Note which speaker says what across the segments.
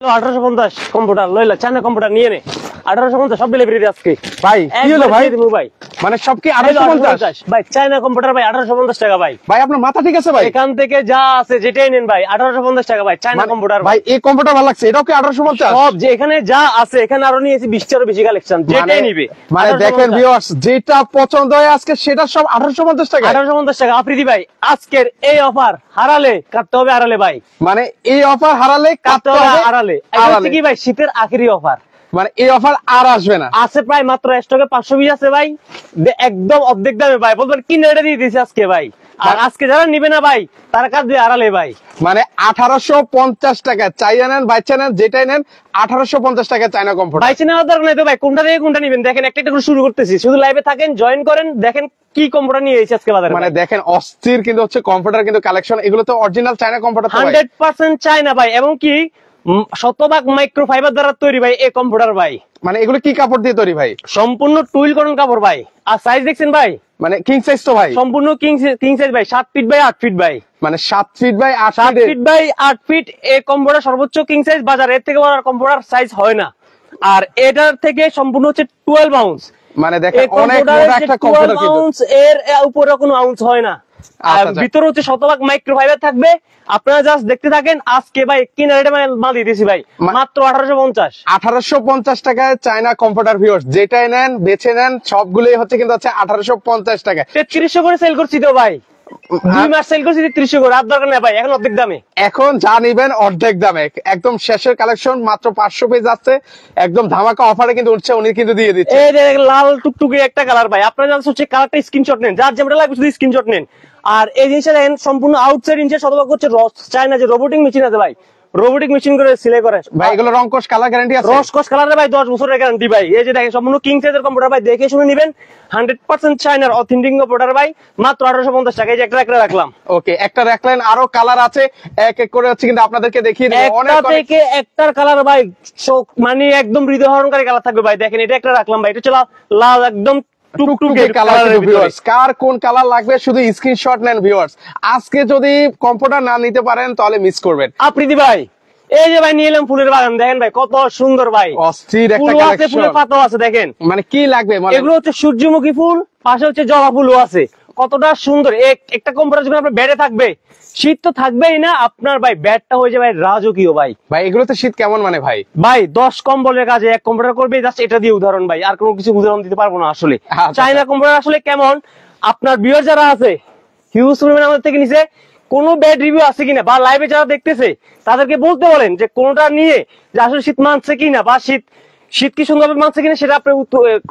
Speaker 1: 1850 computer লইলা China computer নিয়ে নে 1850 সব ডেলিভারি আজকে
Speaker 2: ভাই কি হলো ভাই
Speaker 1: ভাই
Speaker 2: মানে সব কি 1850
Speaker 1: ভাই চায়না কম্পিউটার ভাই 1850 টাকা ভাই
Speaker 2: ভাই আপনার মাথা ঠিক আছে ভাই
Speaker 1: এখান থেকে যা আছে যেটাই নেন ভাই 1850 টাকা ভাই চায়না কম্পিউটার
Speaker 2: ভাই এই কম্পিউটার ভালো লাগছে এটাও কি 1850
Speaker 1: সব যে এখানে যা আছে এখানে আরো নিয়েছি 20 টারও বেশি কালেকশন যেটাই নিবে
Speaker 2: মানে দেখেন ভিউয়ার্স যেটা পছন্দ হয় আজকে সেটা সব 1850 টাকা
Speaker 1: 1850 টাকা আফ্রিদি ভাই আজকের এই অফার হারালে কাটতে হবে আড়ালে ভাই
Speaker 2: মানে এই অফার হারালে
Speaker 1: কাটতে হবে আড়ালে এটা কি ভাই শীতের আখেরি অফার
Speaker 2: মানে এই অফার আর আসবে না
Speaker 1: আছে প্রায় মাত্র স্টকে 520 আছে ভাই একদম অর্ধেক দামে ভাই বলবেন কি নেড়ে দিয়ে দিয়েছে আজকে ভাই আর আজকে যারা নিবে না ভাই তারা কাজ দিয়ে আড়ালে ভাই
Speaker 2: মানে 1850 টাকা চাইনা নেন বাইচা নেন যেটাই নেন 1850 টাকা চায়না কম্পিউটার
Speaker 1: বাইচা নেওয়ার দরকার নাই তো ভাই কোনটা থেকে কোনটা নিবেন দেখেন একটা একটা করে শুরু করতেছি শুধু লাইভে থাকেন জয়েন করেন দেখেন কি কম্পিউটার নিয়ে এসেছে আজকে বাজারে
Speaker 2: মানে দেখেন অস্থির কিন্তু হচ্ছে কম্পিউটার কিন্তু কালেকশন এগুলো তো অরিজিনাল চায়না কম্পিউটার তো ভাই
Speaker 1: 100% চায়না ভাই এবং কি শতভাগ মাইক্রোফাইবার দ্বারা তৈরি ভাই এই কম্পিউটার ভাই
Speaker 2: মানে এগুলো কি কাপড় দিয়ে তৈরি ভাই
Speaker 1: সম্পূর্ণ টুইল করন কাপড় ভাই আর সাইজ দেখছেন ভাই
Speaker 2: মানে কিং সাইজ তো ভাই
Speaker 1: সম্পূর্ণ কিং সাইজ ভাই 7 ফিট বাই 8 ফিট ভাই
Speaker 2: মানে 7 feet by 8
Speaker 1: 7 feet by 8 feet এই কম্পিউটার সর্বোচ্চ কিং সাইজ বাজারে এর থেকে বড় কম্পিউটার সাইজ হয় না আর এটার থেকে সম্পূর্ণ হচ্ছে 12 আউন্স
Speaker 2: মানে দেখেন অনেক মোটা একটা কম্পিউটার কিন্তু
Speaker 1: এর উপরে কোনো আউন্স হয় না আর ভিতরে হচ্ছে শতভাগ মাইক্রোফাইবার থাকবে আপনারা জাস্ট দেখতে থাকেন আজকে ভাই কিনা রেটে মাল দিতেছি ভাই মাত্র 1850
Speaker 2: টাকায় চায়না কম্পিউটার ভিউয়ার্স যেটাই নেন বেছে নেন সবগুলোই হচ্ছে কিন্তু হচ্ছে 1850 টাকা
Speaker 1: 3300 করে সেল করছি তো ভাই 2 মাস সেল করছি 3300 করে আর দরকার নেই ভাই এখন অর্ধেক দামে
Speaker 2: এখন যা নিবেন অর্ধেক দামে একদম শেষের কালেকশন মাত্র 500 পেজ আছে একদম ধামাকা অফারে কিন্তু উঠছে উনি কিন্তু দিয়ে দিচ্ছে
Speaker 1: এই যে লাল টুকটুকে একটা কালার ভাই আপনারা জানেন হচ্ছে কালারটা স্ক্রিনশট নেন যার যেটা লাগবে শুধু স্ক্রিনশট নেন আর এই জিনিসটা দেখেন সম্পূর্ণ আউটসাইড ইঞ্চের শতভাগ হচ্ছে চায়না যে রোবোটিক মেশিন আছে ভাই রোবোটিক মেশিন করে সিলাই করে
Speaker 2: ভাই এগুলো রংকশ কালার গ্যারান্টি আছে
Speaker 1: রংকশ কালারে ভাই 10 বছরের গ্যারান্টি ভাই এই যে দেখেন সম্পূর্ণ কিং সাইজের কম্পিউটার ভাই দেখে শুনে নেবেন 100% চায়নার অথেন্টিক কম্পিউটার ভাই মাত্র 1850 টাকা এই যে একটা রাখলাম
Speaker 2: ওকে একটা রাখলেন আরো কালার আছে এক এক করে হচ্ছে কিন্তু আপনাদেরকে দেখিয়ে দেব
Speaker 1: অনেক থেকে একটার কালার ভাই মানে একদম হৃদয়হরণকারী কালার থাকবে ভাই দেখেন এটা একটা রাখলাম ভাই এটা হচ্ছে লাল একদম টুকটুকে কালার ভিউয়ার্স
Speaker 2: কার কোন কালার লাগবে শুধু স্ক্রিনশট নেন ভিউয়ার্স আজকে যদি কম্পিউটার না নিতে পারেন তাহলে মিস করবেন
Speaker 1: আফ্রিদি ভাই এই যে ভাই নিয়ে এলাম ফুলের বাগান দেখেন ভাই কত সুন্দর ভাই
Speaker 2: অস্থির একটা কালেকশন
Speaker 1: ফুলের পাতাও আছে দেখেন
Speaker 2: মানে কি লাগবে মানে
Speaker 1: এগুলো হচ্ছে সূর্যমুখী ফুল পাশে হচ্ছে জবা ফুলও আছে কতটা সুন্দর একটা কম্পিউটার যখন আপনার ব্যাডে থাকবে শীত তো থাকবেই না আপনার ভাই ব্যাডটা হয়ে যাবে রাজকীয় ভাই
Speaker 2: ভাই এগুলোতে শীত কেমন মানে ভাই
Speaker 1: ভাই 10 কম্বলের কাজে এক কম্পিউটার করবে জাস্ট এটা দিয়ে উদাহরণ ভাই আর কোনো কিছু উদাহরণ দিতে পারবো না আসলে চায়না কম্পিউটার আসলে কেমন আপনার ভিউয়ার যারা আছে হিউজ পরিমাণে আমাদের থেকে নিচে কোনো ব্যাড রিভিউ আছে কিনা বা লাইভে যারা দেখতেছে তাদেরকে বলতে বলেন যে কোনটা নিয়ে যে আসলে শীত মানছে কিনা বা শীত কি সুন্দরভাবে মানছে কিনা সেটা আপনি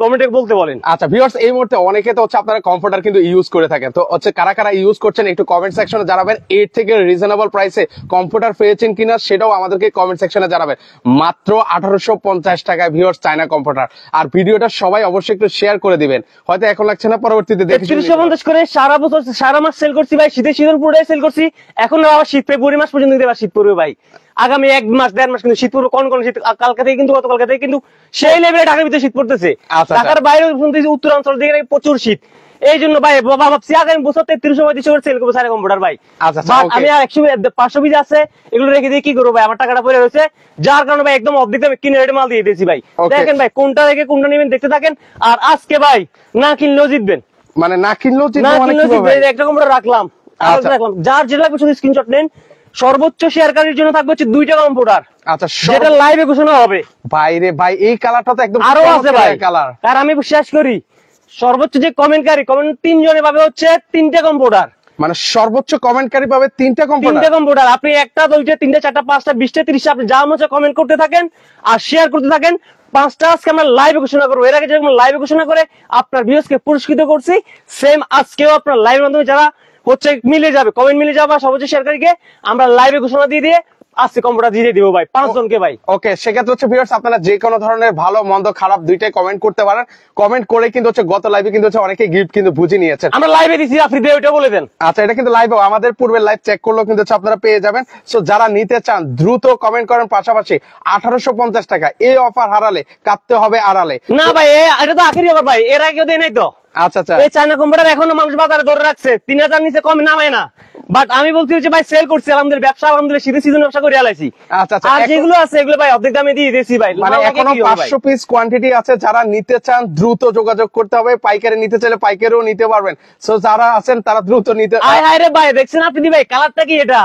Speaker 1: কমেন্টে বলতে বলেন
Speaker 2: আচ্ছা ভিউয়ার্স এই মুহূর্তে অনেকে তো হচ্ছে আপনারা কম্পিউটার কিন্তু ইউজ করে থাকেন তো হচ্ছে কারা কারা ইউজ করছেন একটু কমেন্ট সেকশনে জানাবেন এর থেকে রিজনেবল প্রাইসে কম্পিউটার পেয়েছেন কিনা সেটাও আমাদেরকে কমেন্ট সেকশনে জানাবেন মাত্র 1850 টাকায় ভিউয়ার্স চায়না কম্পিউটার আর ভিডিওটা সবাই অবশ্যই একটু শেয়ার করে দিবেন হয়তো এখন লাগছে না পরবর্তীতে দেখে
Speaker 1: 350 করে সারা বছর সারা মাস সেল করছি ভাই শীতের সিজন পুরোটাই সেল করছি এখন আবার শীত ফেব্রুয়ারি মাস পর্যন্ত আবার শীত পড়বে ভাই আগামী 1 মাস 1.5 মাস কিন্তু শীত পড়বে কোন শীত কালকে থেকে কিন্তু গতকালকে থেকে কিন্তু সেই লেভেলে ঢাকার ভিতরে শীত পড়তেছে ঢাকার বাইরে শুনতেছি উত্তরাঞ্চল দিকে প্রচুর শীত এই জন্য ভাই বাবা ভাবছি আগামী বছর 3335 করে সেল করবো সারা কম্পিউটার ভাই আমি আর 500 পিস আছে এগুলো রেখে দিয়ে কি করবো ভাই আমার টাকাটা পড়ে রয়েছে যার কারণে ভাই একদম অর্ধেক দামে কিনে রেটে মাল দিয়ে দিয়েছি ভাই দেখেন ভাই কোনটা রেখে কোনটা নেবেন দেখতে থাকেন আর আজকে ভাই না কিনলেও জিতবেন
Speaker 2: মানে না কিনলেও জিতবেন
Speaker 1: একটা কম্পিউটার রাখলাম যার যেটা লাগবে শুধু স্ক্রিনশট নেন সর্বোচ্চ শেয়ারকারীর জন্য থাকবে হচ্ছে 2টা কম্পিউটার
Speaker 2: আচ্ছা
Speaker 1: যেটা লাইভে ঘোষণা হবে
Speaker 2: বাইরে ভাই এই কালারটা তো একদম
Speaker 1: আরো আছে ভাই কালার আর আমি শেষ করি সর্বোচ্চ যে কমেন্টকারী কমেন্ট 3 জনে পাবে হচ্ছে 3টা কম্পিউটার
Speaker 2: মানে সর্বোচ্চ কমেন্টকারী পাবে 3টা
Speaker 1: কম্পিউটার আপনি একটা দুইটা তিনটা চারটা পাঁচটা 20টা 30টা আপনি যা মনে কমেন্ট করতে থাকেন আর শেয়ার করতে থাকেন 5টা আজকে আমরা লাইভে ঘোষণা করবো এর আগে যেরকম লাইভে ঘোষণা করে আপনার ভিউয়ার্সকে পুরস্কৃত করছি সেম আজকেও আপনার লাইভের মাধ্যমে যারা হচ্ছে মিলে যাবে কমেন্ট মিলে যাবে সর্বোচ্চ শেয়ারকারীকে আমরা লাইভে ঘোষণা দিয়ে আজকে কম্পিউটার দিয়ে দিব ভাই 5 জনকে ভাই
Speaker 2: ওকে সেক্ষেত্রে হচ্ছে ভিউয়ার্স আপনারা যে কোনো ধরনের ভালো মন্দ খারাপ দুইটাই কমেন্ট করতে পারেন কমেন্ট করে কিন্তু হচ্ছে গত লাইভে কিন্তু হচ্ছে অনেকে গিফট কিন্তু বুঝে নিয়েছেন
Speaker 1: আমরা লাইভে দিছি আফ্রিদি ওটা বলে দেন
Speaker 2: আচ্ছা এটা কিন্তু লাইভে আমাদের পূর্বের লাইভ চেক করলেও কিন্তু হচ্ছে আপনারা পেয়ে যাবেন সো যারা নিতে চান দ্রুত কমেন্ট করেন পাশাপাশি 1850 টাকা এই অফার হারালে কাটতে হবে আড়ালে
Speaker 1: না ভাই এটা তো আখেরি অফার ভাই এর আগে দেই নাই তো
Speaker 2: আচ্ছা আচ্ছা
Speaker 1: এই চায়না কম্পিউটার এখনো মানুষ বাজারে ধরে রাখছে 3000 নিচে কম নামায় না, বাট আমি বলছি যে ভাই সেল করছি আলহামদুলিল্লাহ, ব্যবসা আলহামদুলিল্লাহ শীতের সিজন ব্যবসা করে আলাইছি।
Speaker 2: আচ্ছা আচ্ছা
Speaker 1: আর যেগুলো আছে এগুলো ভাই অর্ধেক দামে দিয়ে দিয়েছি ভাই,
Speaker 2: মানে এখনো 500 পিস কোয়ান্টিটি আছে, যারা নিতে চান দ্রুত যোগাযোগ করতে হবে। পাইকারি নিতে চাইলে পাইকারিও নিতে পারবেন, সো যারা আছেন তারা দ্রুত নিতে।
Speaker 1: আয় হায় রে ভাই, দেখছেন আপনি ভাই কালারটা কি এটা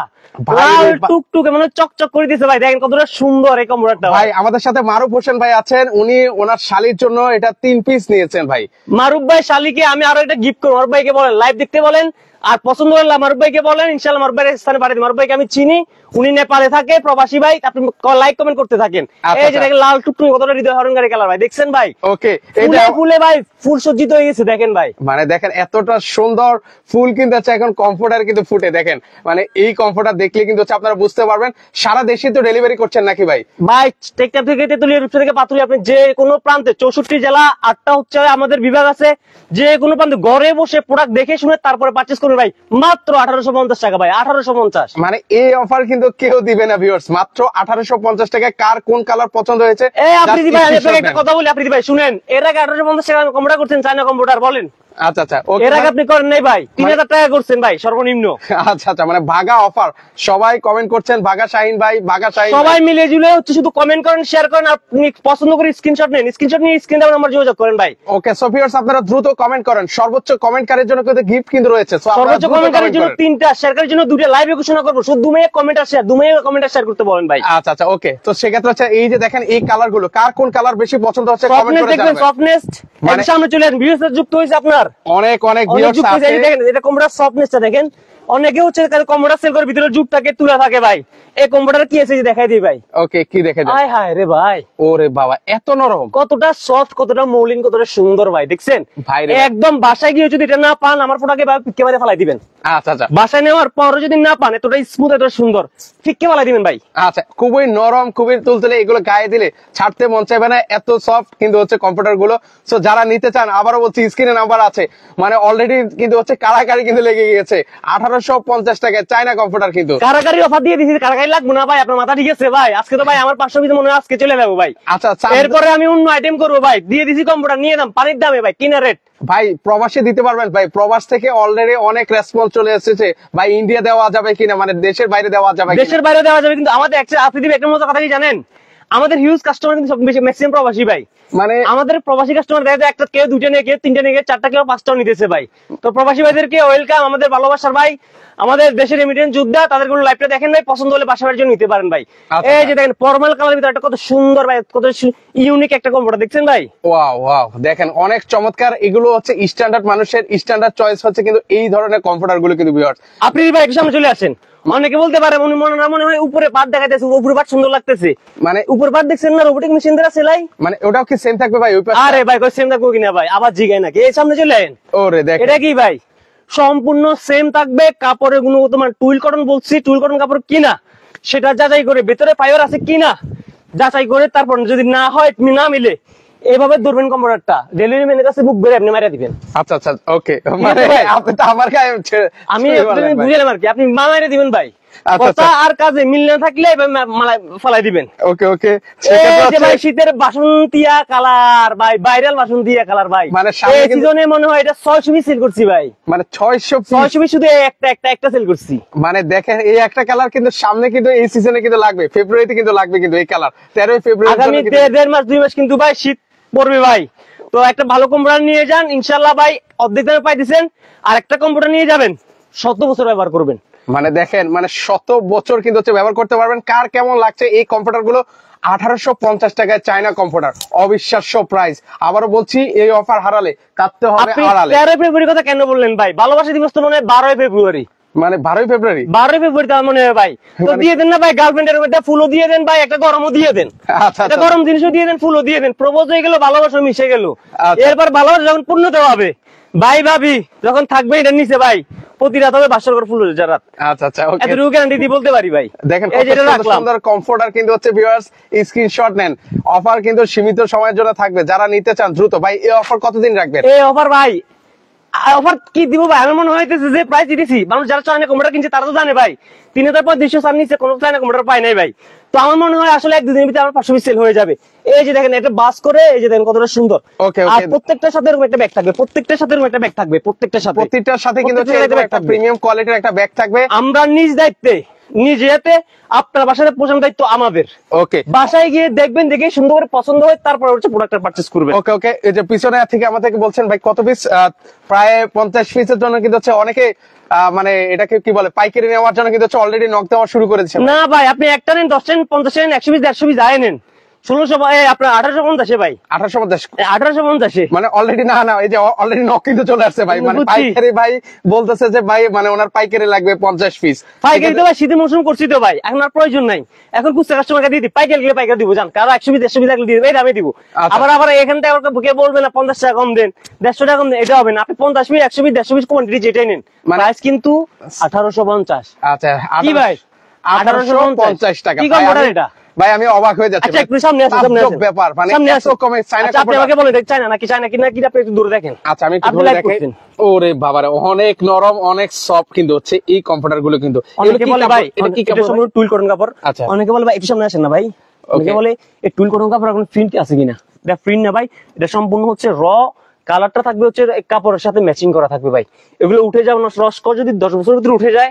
Speaker 1: লাল টুকটুকে মানে চকচক করে দিয়েছে ভাই, দেখেন কতটা সুন্দর এই কম্পিউটারটা
Speaker 2: ভাই। আমাদের সাথে মারুফ হোসেন ভাই আছেন, উনি ওনার শালির জন্য এটা 3 পিস নিয়েছেন ভাই।
Speaker 1: মারুফ ভাই শালিকে আমি আরো একটা গিফট করবো, মারুফ ভাইকে বলেন লাইভ দেখতে বলেন, আর পছন্দ করলে মারুফ ভাইকে বলেন, ইনশাআল্লাহ মারুফ ভাইয়ের স্থানে পাঠিয়ে দিন। মারুফ ভাইকে আমি চিনি, উনি নেপালে থাকে, প্রবাসী ভাই, আপনি লাইক কমেন্ট করতে থাকেন। এই যে দেখেন লাল টুকটুকে কতটা হৃদয় হরণকারী কালার ভাই, দেখছেন ভাই?
Speaker 2: ওকে,
Speaker 1: ফুলে ফুলে ভাই ফুল সজ্জিত হয়ে গেছে, দেখেন ভাই।
Speaker 2: মানে দেখেন এতটা সুন্দর ফুল কিন্তু আছে এখন কমফোর্টার কিন্তু ফুটে, দেখেন মানে এই কমফোর্টার দেখলে কিন্তু হচ্ছে আপনারা বুঝতে পারবেন। সারা দেশে তো ডেলিভারি করছেন নাকি ভাই?
Speaker 1: ভাই টেকনাফ থেকে তেতুলিয়া, রূপসা থেকে পাতুলিয়া, আপনি যে কোনো প্রান্তে 64 জেলা 8টা হচ্ছে আমাদের বিভাগ আছে, যে কোনো প্রান্তে ঘরে বসে প্রোডাক্ট দেখে শুনে তারপরে পারচেজ করবে ভাই, মাত্র 1850 টাকা ভাই, 1850।
Speaker 2: মানে এই অফার কিন্তু কেউ দিবে না ভিউয়ার্স, মাত্র 1850 টাকায়। কার কোন কালার পছন্দ হয়েছে?
Speaker 1: এই আপনি ভাই আমি আপনাকে একটা কথা বলি, আপনি ভাই শুনেন, এর আগে 1850 টাকা কম্পিউটার করছেন চায়না কম্পিউটার বলেন?
Speaker 2: আচ্ছা আচ্ছা,
Speaker 1: এর আগে আপনি করেন নাই ভাই, 3000 টাকা করছেন ভাই সর্বনিম্ন।
Speaker 2: আচ্ছা আচ্ছা, মানে ভাগা অফার, সবাই কমেন্ট করছেন ভাগা শাহিন ভাই, ভাগা শাহিন
Speaker 1: সবাই মিলে জুলে হচ্ছে শুধু কমেন্ট করেন, শেয়ার করেন, আপনি পছন্দ করে স্ক্রিনশট নেন, স্ক্রিনশট নিয়ে স্ক্রিন দাও নাম্বার যোগাযোগ করেন ভাই।
Speaker 2: ওকে, সো ভিউয়ার্স আপনারা দ্রুত কমেন্ট করেন, সর্বোচ্চ কমেন্টকারীর জন্য কিন্তু গিফট কিন্তু রয়েছে। সো আপনারা
Speaker 1: সর্বোচ্চ কমেন্টের জন্য 3টা, শেয়ারের জন্য 2টা, লাইভে ঘোষণা করব, শুধু 2 মিনিট কমেন্ট আর শেয়ার, 2 মিনিট কমেন্ট আর শেয়ার করতে বলেন ভাই।
Speaker 2: আচ্ছা আচ্ছা, ওকে। তো সেক্ষেত্রে হচ্ছে এই যে দেখেন এই কালার গুলো, কার কোন কালার বেশি পছন্দ হচ্ছে কমেন্ট
Speaker 1: সফটনেস
Speaker 2: করে
Speaker 1: দেখবেন,
Speaker 2: জানাবেন।
Speaker 1: সফটনেস
Speaker 2: মানে
Speaker 1: সামনে চলে আসেন, ভিউয়ার্স যুক্ত হইছে আপনার
Speaker 2: অনেক অনেক
Speaker 1: অনেক
Speaker 2: ভিউয়ার্স
Speaker 1: যুক্ত হইছে,
Speaker 2: আছে।
Speaker 1: এই দেখেন এটা কম্পিউটার সফটনেসটা দেখেন, অনেকে হচ্ছে কম্পিউটার সেল করে ভিতরে জুট থাকে, তুলা থাকে ভাই, এই কম্পিউটার কি আছে যে দেখাই দিই ভাই।
Speaker 2: ওকে, কি দেখে দেন?
Speaker 1: আয় হায় রে ভাই,
Speaker 2: ওরে বাবা, এত নরম,
Speaker 1: কতটা সফট, কতটা মৌলিন, কতটা সুন্দর ভাই, দেখছেন?
Speaker 2: ভাই রে।
Speaker 1: একদম বাসায় গিয়ে যদি এটা না পান, আমার প্রোডাক্টে ভাই ফিক্কে মারে ফেলাই দিবেন।
Speaker 2: আচ্ছা আচ্ছা,
Speaker 1: বাসায় নেওয়ার পরে যদি না পান, এতটা স্মুথ, এতটা সুন্দর, ফিক্কে ফেলাই দিবেন ভাই।
Speaker 2: আচ্ছা, খুবই নরম, খুবই তুলতুলে, এগুলো গায়ে দিলে ছাড়তে মন চাইবে না, এত সফট কিন্তু হচ্ছে কম্পিউটার গুলো। সো যারা নিতে চান, আবারও বলছি স্ক্রিনে নাম্বার আছে, মানে অলরেডি কিন্তু হচ্ছে কারাকারি কিন্তু লেগে গিয়েছে। 1850 টাকায় চায়না কম্পিউটার কিন্তু
Speaker 1: কারাকারি অফার দিয়ে দিছি, কারাকারি লাগবে না ভাই, আপনার মাথা ঠিক আছে ভাই? আজকে তো ভাই আমার 500 পিস মনে হয় আজকে চলে যাবো ভাই।
Speaker 2: আচ্ছা আচ্ছা,
Speaker 1: এরপরে আমি অন্য আইটেম করবো ভাই, দিয়ে দিছি কম্পিউটার, নিয়ে দাম পানির দামে ভাই, কিনা রেট।
Speaker 2: ভাই প্রবাসে দিতে পারবেন ভাই? প্রবাস থেকে অলরেডি অনেক রেসপন্স চলে এসেছে ভাই, ইন্ডিয়া দেওয়া যাবে কিনা, মানে দেশের বাইরে দেওয়া যাবে কিনা?
Speaker 1: দেশের বাইরে দেওয়া যাবে, কিন্তু আমাদের আপনি একটা মতো কথা কি জানেন, আমাদের হিউজ কাস্টমার কিন্তু সব বেশি ম্যাক্সিমাম প্রবাসী ভাই।
Speaker 2: মানে
Speaker 1: আমাদের প্রবাসী কাস্টমার দেখা যায় একটা কেউ 2টা নিয়ে, কেউ 3টা নিয়ে, কেউ 4টা, কেউ 5টাও নিতেছে ভাই। তো প্রবাসী ভাইদেরকে ওয়েলকাম, আমাদের ভালোবাসার ভাই, আমাদের দেশের রেমিটেন্স যোদ্ধা, তাদের কোনো লাইভটা দেখেন ভাই, পছন্দ হলে বাসার জন্য নিতে পারেন ভাই।
Speaker 2: আচ্ছা,
Speaker 1: এই যে দেখেন ফর্মাল কালার ভিতরে একটা কত সুন্দর ভাই, কত ইউনিক একটা কম্পিউটার, দেখছেন ভাই?
Speaker 2: ওয়াও ওয়াও, দেখেন অনেক চমৎকার। এগুলো হচ্ছে স্ট্যান্ডার্ড, মানুষের স্ট্যান্ডার্ড চয়েস হচ্ছে কিন্তু এই ধরনের কম্পিউটার গুলো কিন্তু ভিউয়ার্স।
Speaker 1: আপনি ভাই একটু সামনে চলে আসেন। অনেকে বলতে পারে মনে হয় উপরে পাট দেখাইতেছে, উপরে পাট সুন্দর লাগতেছে,
Speaker 2: মানে
Speaker 1: উপর পাট দেখছেন না রোবোটিক মেশিন দ্বারা সেলাই?
Speaker 2: মানে ওটাও কি সেম থাকবে ভাই ওই পাশে?
Speaker 1: আরে ভাই কই সেম থাকবো কিনা ভাই, আবার জিগাই নাকি? এই সামনে চলে আসেন।
Speaker 2: ওরে দেখেন,
Speaker 1: এটা কি ভাই সম্পূর্ণ সেম থাকবে, কাপড়ের গুণগত মান টুইল কটন, বলছি টুইল কটন কাপড় কিনা সেটা যাচাই করে, ভেতরে ফাইবার আছে কিনা যাচাই করে, তারপর যদি না হয় না মিলে এইভাবে ধরবেন কম্পিউটারটা, ডেলিভারি ম্যানের কাছে বুক বের আপনি মারা দিবেন।
Speaker 2: আচ্ছা আচ্ছা, ওকে। মানে আপনি তো আমার গায়ে
Speaker 1: আমি বুঝলাম আর কি, আপনি মারা দিবেন ভাই, কথা আর কাজে মিল না থাকলে ফালাই দিবেন।
Speaker 2: ওকে ওকে,
Speaker 1: ভাই শীতের বাসন্তিয়া কালার ভাই, ভাইরাল বাসন্তিয়া কালার ভাই,
Speaker 2: মানে
Speaker 1: এই সিজনে মনে হয় এটা 600 পিস সেল করছি ভাই,
Speaker 2: মানে 600
Speaker 1: পিস শুধু একটা সেল করছি।
Speaker 2: মানে দেখেন এই একটা কালার কিন্তু সামনে কিন্তু এই সিজনে কিন্তু লাগবে, ফেব্রুয়ারিতে কিন্তু লাগবে কিন্তু এই কালার, 13 ফেব্রুয়ারি
Speaker 1: আগামী 1.5 মাস 2 মাস কিন্তু ভাই শীত পড়বে ভাই। তো একটা ভালো কম্পিউটার নিয়ে যান, ইনশাল্লাহ ভাই অর্ধেক দামে পাই দিচ্ছেন, আর একটা কম্পিউটার নিয়ে যাবেন 100 বছর ব্যবহার করবেন।
Speaker 2: মানে দেখেন, মানে 100 বছর কিন্তু হচ্ছে ব্যবহার করতে পারবেন। কার কেমন লাগছে এই কম্পিউটার গুলো? 1850 টাকায় চায়না কম্পিউটার, অবিশ্বাস্য প্রাইস। আবারও বলছি, এই অফার হারালে কাটতে হবে আড়ালে।
Speaker 1: 13 ফেব্রুয়ারি কথা কেন বললেন ভাই? ভালোবাসা দিবস তো মনে হয় 12 ফেব্রুয়ারি,
Speaker 2: মানে 12 ফেব্রুয়ারি,
Speaker 1: 12 ফেব্রুয়ারি তার মনে হয় ভাই। তো দিয়ে দেন না ভাই, গার্লফ্রেন্ডের একটা ফুলও দিয়ে দেন ভাই, একটা গরমও দিয়ে দেন,
Speaker 2: আচ্ছা
Speaker 1: একটা গরম জিনিসও দিয়ে দেন, ফুলও দিয়ে দেন, প্রপোজ হয়ে গেল, ভালোবাসা মিশে গেল। এরপর ভালোবাসা যখন পূর্ণতা হবে, ভাই ভাবি যখন থাকবে এটা নিচে ভাই, প্রতি রাত হবে 500 করে ফুল রাত।
Speaker 2: আচ্ছা আচ্ছা, ওকে,
Speaker 1: এত গ্যারান্টি দিয়ে বলতে পারি ভাই।
Speaker 2: দেখেন
Speaker 1: এই যেটা
Speaker 2: কত
Speaker 1: রাখলাম
Speaker 2: সুন্দর কমফোর্টার কিন্তু হচ্ছে ভিউয়ার্স, স্ক্রিনশট নেন। অফার কিন্তু সীমিত সময়ের জন্য থাকবে, যারা নিতে চান দ্রুত। ভাই এই অফার কতদিন রাখবেন?
Speaker 1: এই অফার ভাই অফার কি দিব ভাই? আমার মনে হইতেছে যে প্রাইস দিতেছি, মানুষ যারা চায়না কম্পিউটার কিনছে তারা তো জানে ভাই ৩,৫০০ সার নিচে কোনো চায়না কম্পিউটার পায় নাই ভাই। তো আমার মনে হয় আসলে ১-২ দিনের ভিতরে আমার ৫০০ পিস সেল হয়ে যাবে। এই যে দেখেন, এটা বাস করে, এই যে দেখেন কতটা সুন্দর।
Speaker 2: Okay,
Speaker 1: আর
Speaker 2: okay.
Speaker 1: প্রত্যেকটার সাথে এরকম একটা ব্যাগ থাকবে, প্রত্যেকটার সাথে এরকম একটা ব্যাগ থাকবে, প্রত্যেকটার সাথে
Speaker 2: প্রত্যেকটার সাথে কিন্তু হচ্ছে
Speaker 1: প্রত্যেকটার
Speaker 2: এরকম
Speaker 1: সাথে
Speaker 2: একটা
Speaker 1: থাকবে।
Speaker 2: প্রিমিয়াম কোয়ালিটির একটা ব্যাগ থাকবে।
Speaker 1: আমরা নিজ দায়িত্বে, নিজে হাতে আপনার বাসায় পৌঁছানোর দায়িত্ব আমাদের।
Speaker 2: ওকে
Speaker 1: বাসায় গিয়ে দেখবেন, দেখে সুন্দর করে পছন্দ হয়, তারপর হচ্ছে প্রোডাক্টটা পারচেজ করবেন।
Speaker 2: ওকে ওকে। এই যে পিছনে থেকে আমাদেরকে বলছেন ভাই কত পিস, প্রায় 50 পিসের জন্য কিন্তু হচ্ছে অনেকে মানে এটাকে কি বলে পাইকারি নেওয়ার জন্য কিন্তু হচ্ছে অলরেডি নক দেওয়া শুরু করে দিয়েছে।
Speaker 1: না ভাই, আপনি একটা নেন, 10 নেন, 50 নেন, 100 পিস 150 পিস আয় নেন, 1600 আপনার 1850 ভাই,
Speaker 2: 1850
Speaker 1: 1850।
Speaker 2: মানে অলরেডি না এই যে অলরেডি নক কিন্তু চলে আসছে ভাই, মানে
Speaker 1: বুঝছি।
Speaker 2: পাইকারি ভাই বলতেছে যে ভাই মানে ওনার পাইকারি লাগবে 50 পিস।
Speaker 1: পাইকারি তো ভাই শীতের মৌসুম করছি তো ভাই, এখন আর প্রয়োজন নাই। এখন খুচরা কাস্টমারকে দিয়ে দিই, পাইকারি গেলে পাইকারি দিব, জান কারো 100 পিস 100 পিস লাগলে দিয়ে দেবে, আমি দিব।
Speaker 2: আচ্ছা।
Speaker 1: আবার এখান থেকে আবার কে বলবে না 50 টাকা কম দেন, 150 টাকা কম দেন, এটা হবে না। আপনি 50 পিস 100 পিস 150 পিস কোয়ান্টিটি যেটাই নেন, প্রাইস কিন্তু 1850।
Speaker 2: আচ্ছা
Speaker 1: কি ভাই
Speaker 2: 1850 টাকা
Speaker 1: কি
Speaker 2: ভাই,
Speaker 1: কম্পিউটার
Speaker 2: আমি-
Speaker 1: এটা?
Speaker 2: ভাই আমি অবাক হয়ে যাচ্ছি।
Speaker 1: আচ্ছা একটু সামনে আসেন, সামনে
Speaker 2: তাজ্জব
Speaker 1: আসেন,
Speaker 2: ব্যাপার, মানে
Speaker 1: সামনে
Speaker 2: এত
Speaker 1: আসেন।
Speaker 2: কমে চায়না
Speaker 1: আচ্ছা, আপনি
Speaker 2: কাপড়।
Speaker 1: আমাকে বলেন চায়না নাকি আপনি একটু দূরে দেখেন।
Speaker 2: আচ্ছা আমি একটু
Speaker 1: আপনি
Speaker 2: ধরে
Speaker 1: লাইক
Speaker 2: দেখাই।
Speaker 1: করছেন।
Speaker 2: ওরে বাবারে অনেক নরম অনেক সফট কিন্তু হচ্ছে এই কম্পিউটার গুলো কিন্তু। এগুলো
Speaker 1: অনেকে
Speaker 2: কি
Speaker 1: বলে
Speaker 2: কাপড়?
Speaker 1: ভাই
Speaker 2: এটা কি
Speaker 1: এটা
Speaker 2: কাপড় ভাই?
Speaker 1: সম্পূর্ণ টুল কটন কাপড়।
Speaker 2: আচ্ছা।
Speaker 1: অনেকে বলে ভাই একটু সামনে আসেন না ভাই, অনেকে
Speaker 2: Okay.
Speaker 1: বলে এই টুল কটন কাপড় এখন প্রিন্ট আছে কিনা। এটা প্রিন্ট না ভাই, এটা সম্পূর্ণ হচ্ছে কালারটা থাকবে হচ্ছে এই কাপড়ের সাথে ম্যাচিং করা থাকবে ভাই। এগুলো উঠে যাবে না, রস্কর যদি 10 বছরের ভিতরে উঠে যায়,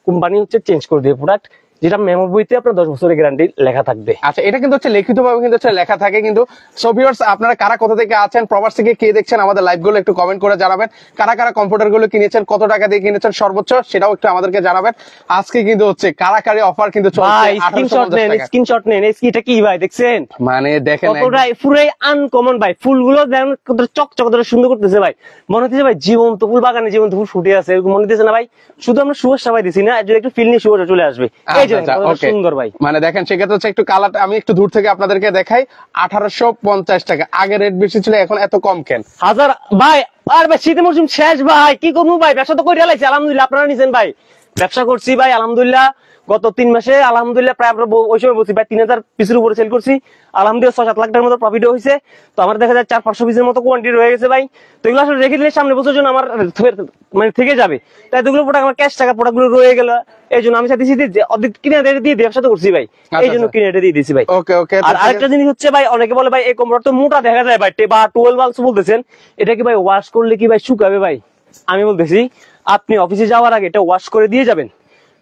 Speaker 1: কোম্পানি হচ্ছে চেঞ্জ করে দেবে প্রোডাক্ট, যেটা মেমো বইতে আপনার 10 বছরের গ্যারান্টি লেখা থাকবে।
Speaker 2: আচ্ছা এটা কিন্তু হচ্ছে লিখিত ভাবে কিন্তু হচ্ছে লেখা থাকে কিন্তু। সো ভিউয়ার্স আপনারা কারা কোথা থেকে আছেন, প্রবাস থেকে কে দেখছেন আমাদের লাইভ গুলো একটু কমেন্ট করে জানাবেন। কারা কারা কম্পিউটার গুলো কিনেছেন, কত টাকা দিয়ে কিনেছেন সর্বোচ্চ, সেটাও একটু আমাদেরকে জানাবেন। আজকে কিন্তু হচ্ছে কারাকারি অফার কিন্তু চলছে
Speaker 1: ভাই স্ক্রিনশট
Speaker 2: 1850
Speaker 1: নেন,
Speaker 2: টাকা।
Speaker 1: স্ক্রিনশট নেন। এটা কি ভাই দেখছেন?
Speaker 2: মানে দেখেন
Speaker 1: কতটাই পুরাই আনকমন ভাই, ফুলগুলো দেখেন কত চকচক করে সুন্দর করতেছে ভাই। মনে হচ্ছে ভাই জীবন্ত ফুল, বাগানে জীবন্ত ফুল ফুটে আছে, এরকম মনে হচ্ছে না ভাই? শুধু আমরা সুবাসটা ভাই দিছি না, যদি একটু ফিল নিয়ে সুবাসটা চলে আসবে। এই যে
Speaker 2: আচ্ছা,
Speaker 1: কতটা
Speaker 2: okay.
Speaker 1: সুন্দর ভাই।
Speaker 2: মানে দেখেন সেক্ষেত্রে হচ্ছে একটু কালারটা আমি একটু দূর থেকে আপনাদেরকে দেখাই। 1850 টাকা। আগে রেট বেশি ছিল, এখন এত কম কেন?
Speaker 1: হাজার ভাই, আর ভাই শীতের মৌসুম শেষ ভাই, কি করবো ভাই? ব্যবসা তো করে লাইছি আলহামদুলিল্লাহ, আপনারা নিছেন ভাই, ব্যবসা করছি ভাই আলহামদুলিল্লাহ। গত 3 মাসে আলহামদুলিল্লাহ প্রায় আমরা ওই সময় বলছি ভাই 3000 পিসের উপরে সেল করছি, আলহামদুলিল্লাহ 6-7 লাখ টাকার মতো প্রফিট হয়েছে। তো আমার দেখা যায় 400-500 পিসের মতো কোয়ান্টিটি রয়ে গেছে ভাই। তো এগুলো আসলে রেখে দিলে সামনে বছর জন্য আমার মানে থেকে যাবে, তাই দুগুলো প্রোডাক্ট আমার ক্যাশ টাকা প্রোডাক্ট গুলো রয়ে গেল। এই জন্য আমি চাইছি যে অর্ধেক কিনে রেটে দিয়ে ব্যবসা তো করছি ভাই, এই জন্য কিনে রেটে দিয়ে দিয়েছি ভাই।
Speaker 2: ওকে ওকে।
Speaker 1: আর আরেকটা জিনিস হচ্ছে ভাই, অনেকে বলে ভাই এই কম্পিউটার তো মোটা দেখা যায় ভাই, বা 12 বালস বলতেছেন, এটা কি ভাই ওয়াশ করলে কি ভাই শুকাবে ভাই? আমি বলতেছি আপনি অফিসে যাওয়ার আগে এটা ওয়াশ করে দিয়ে যাবেন,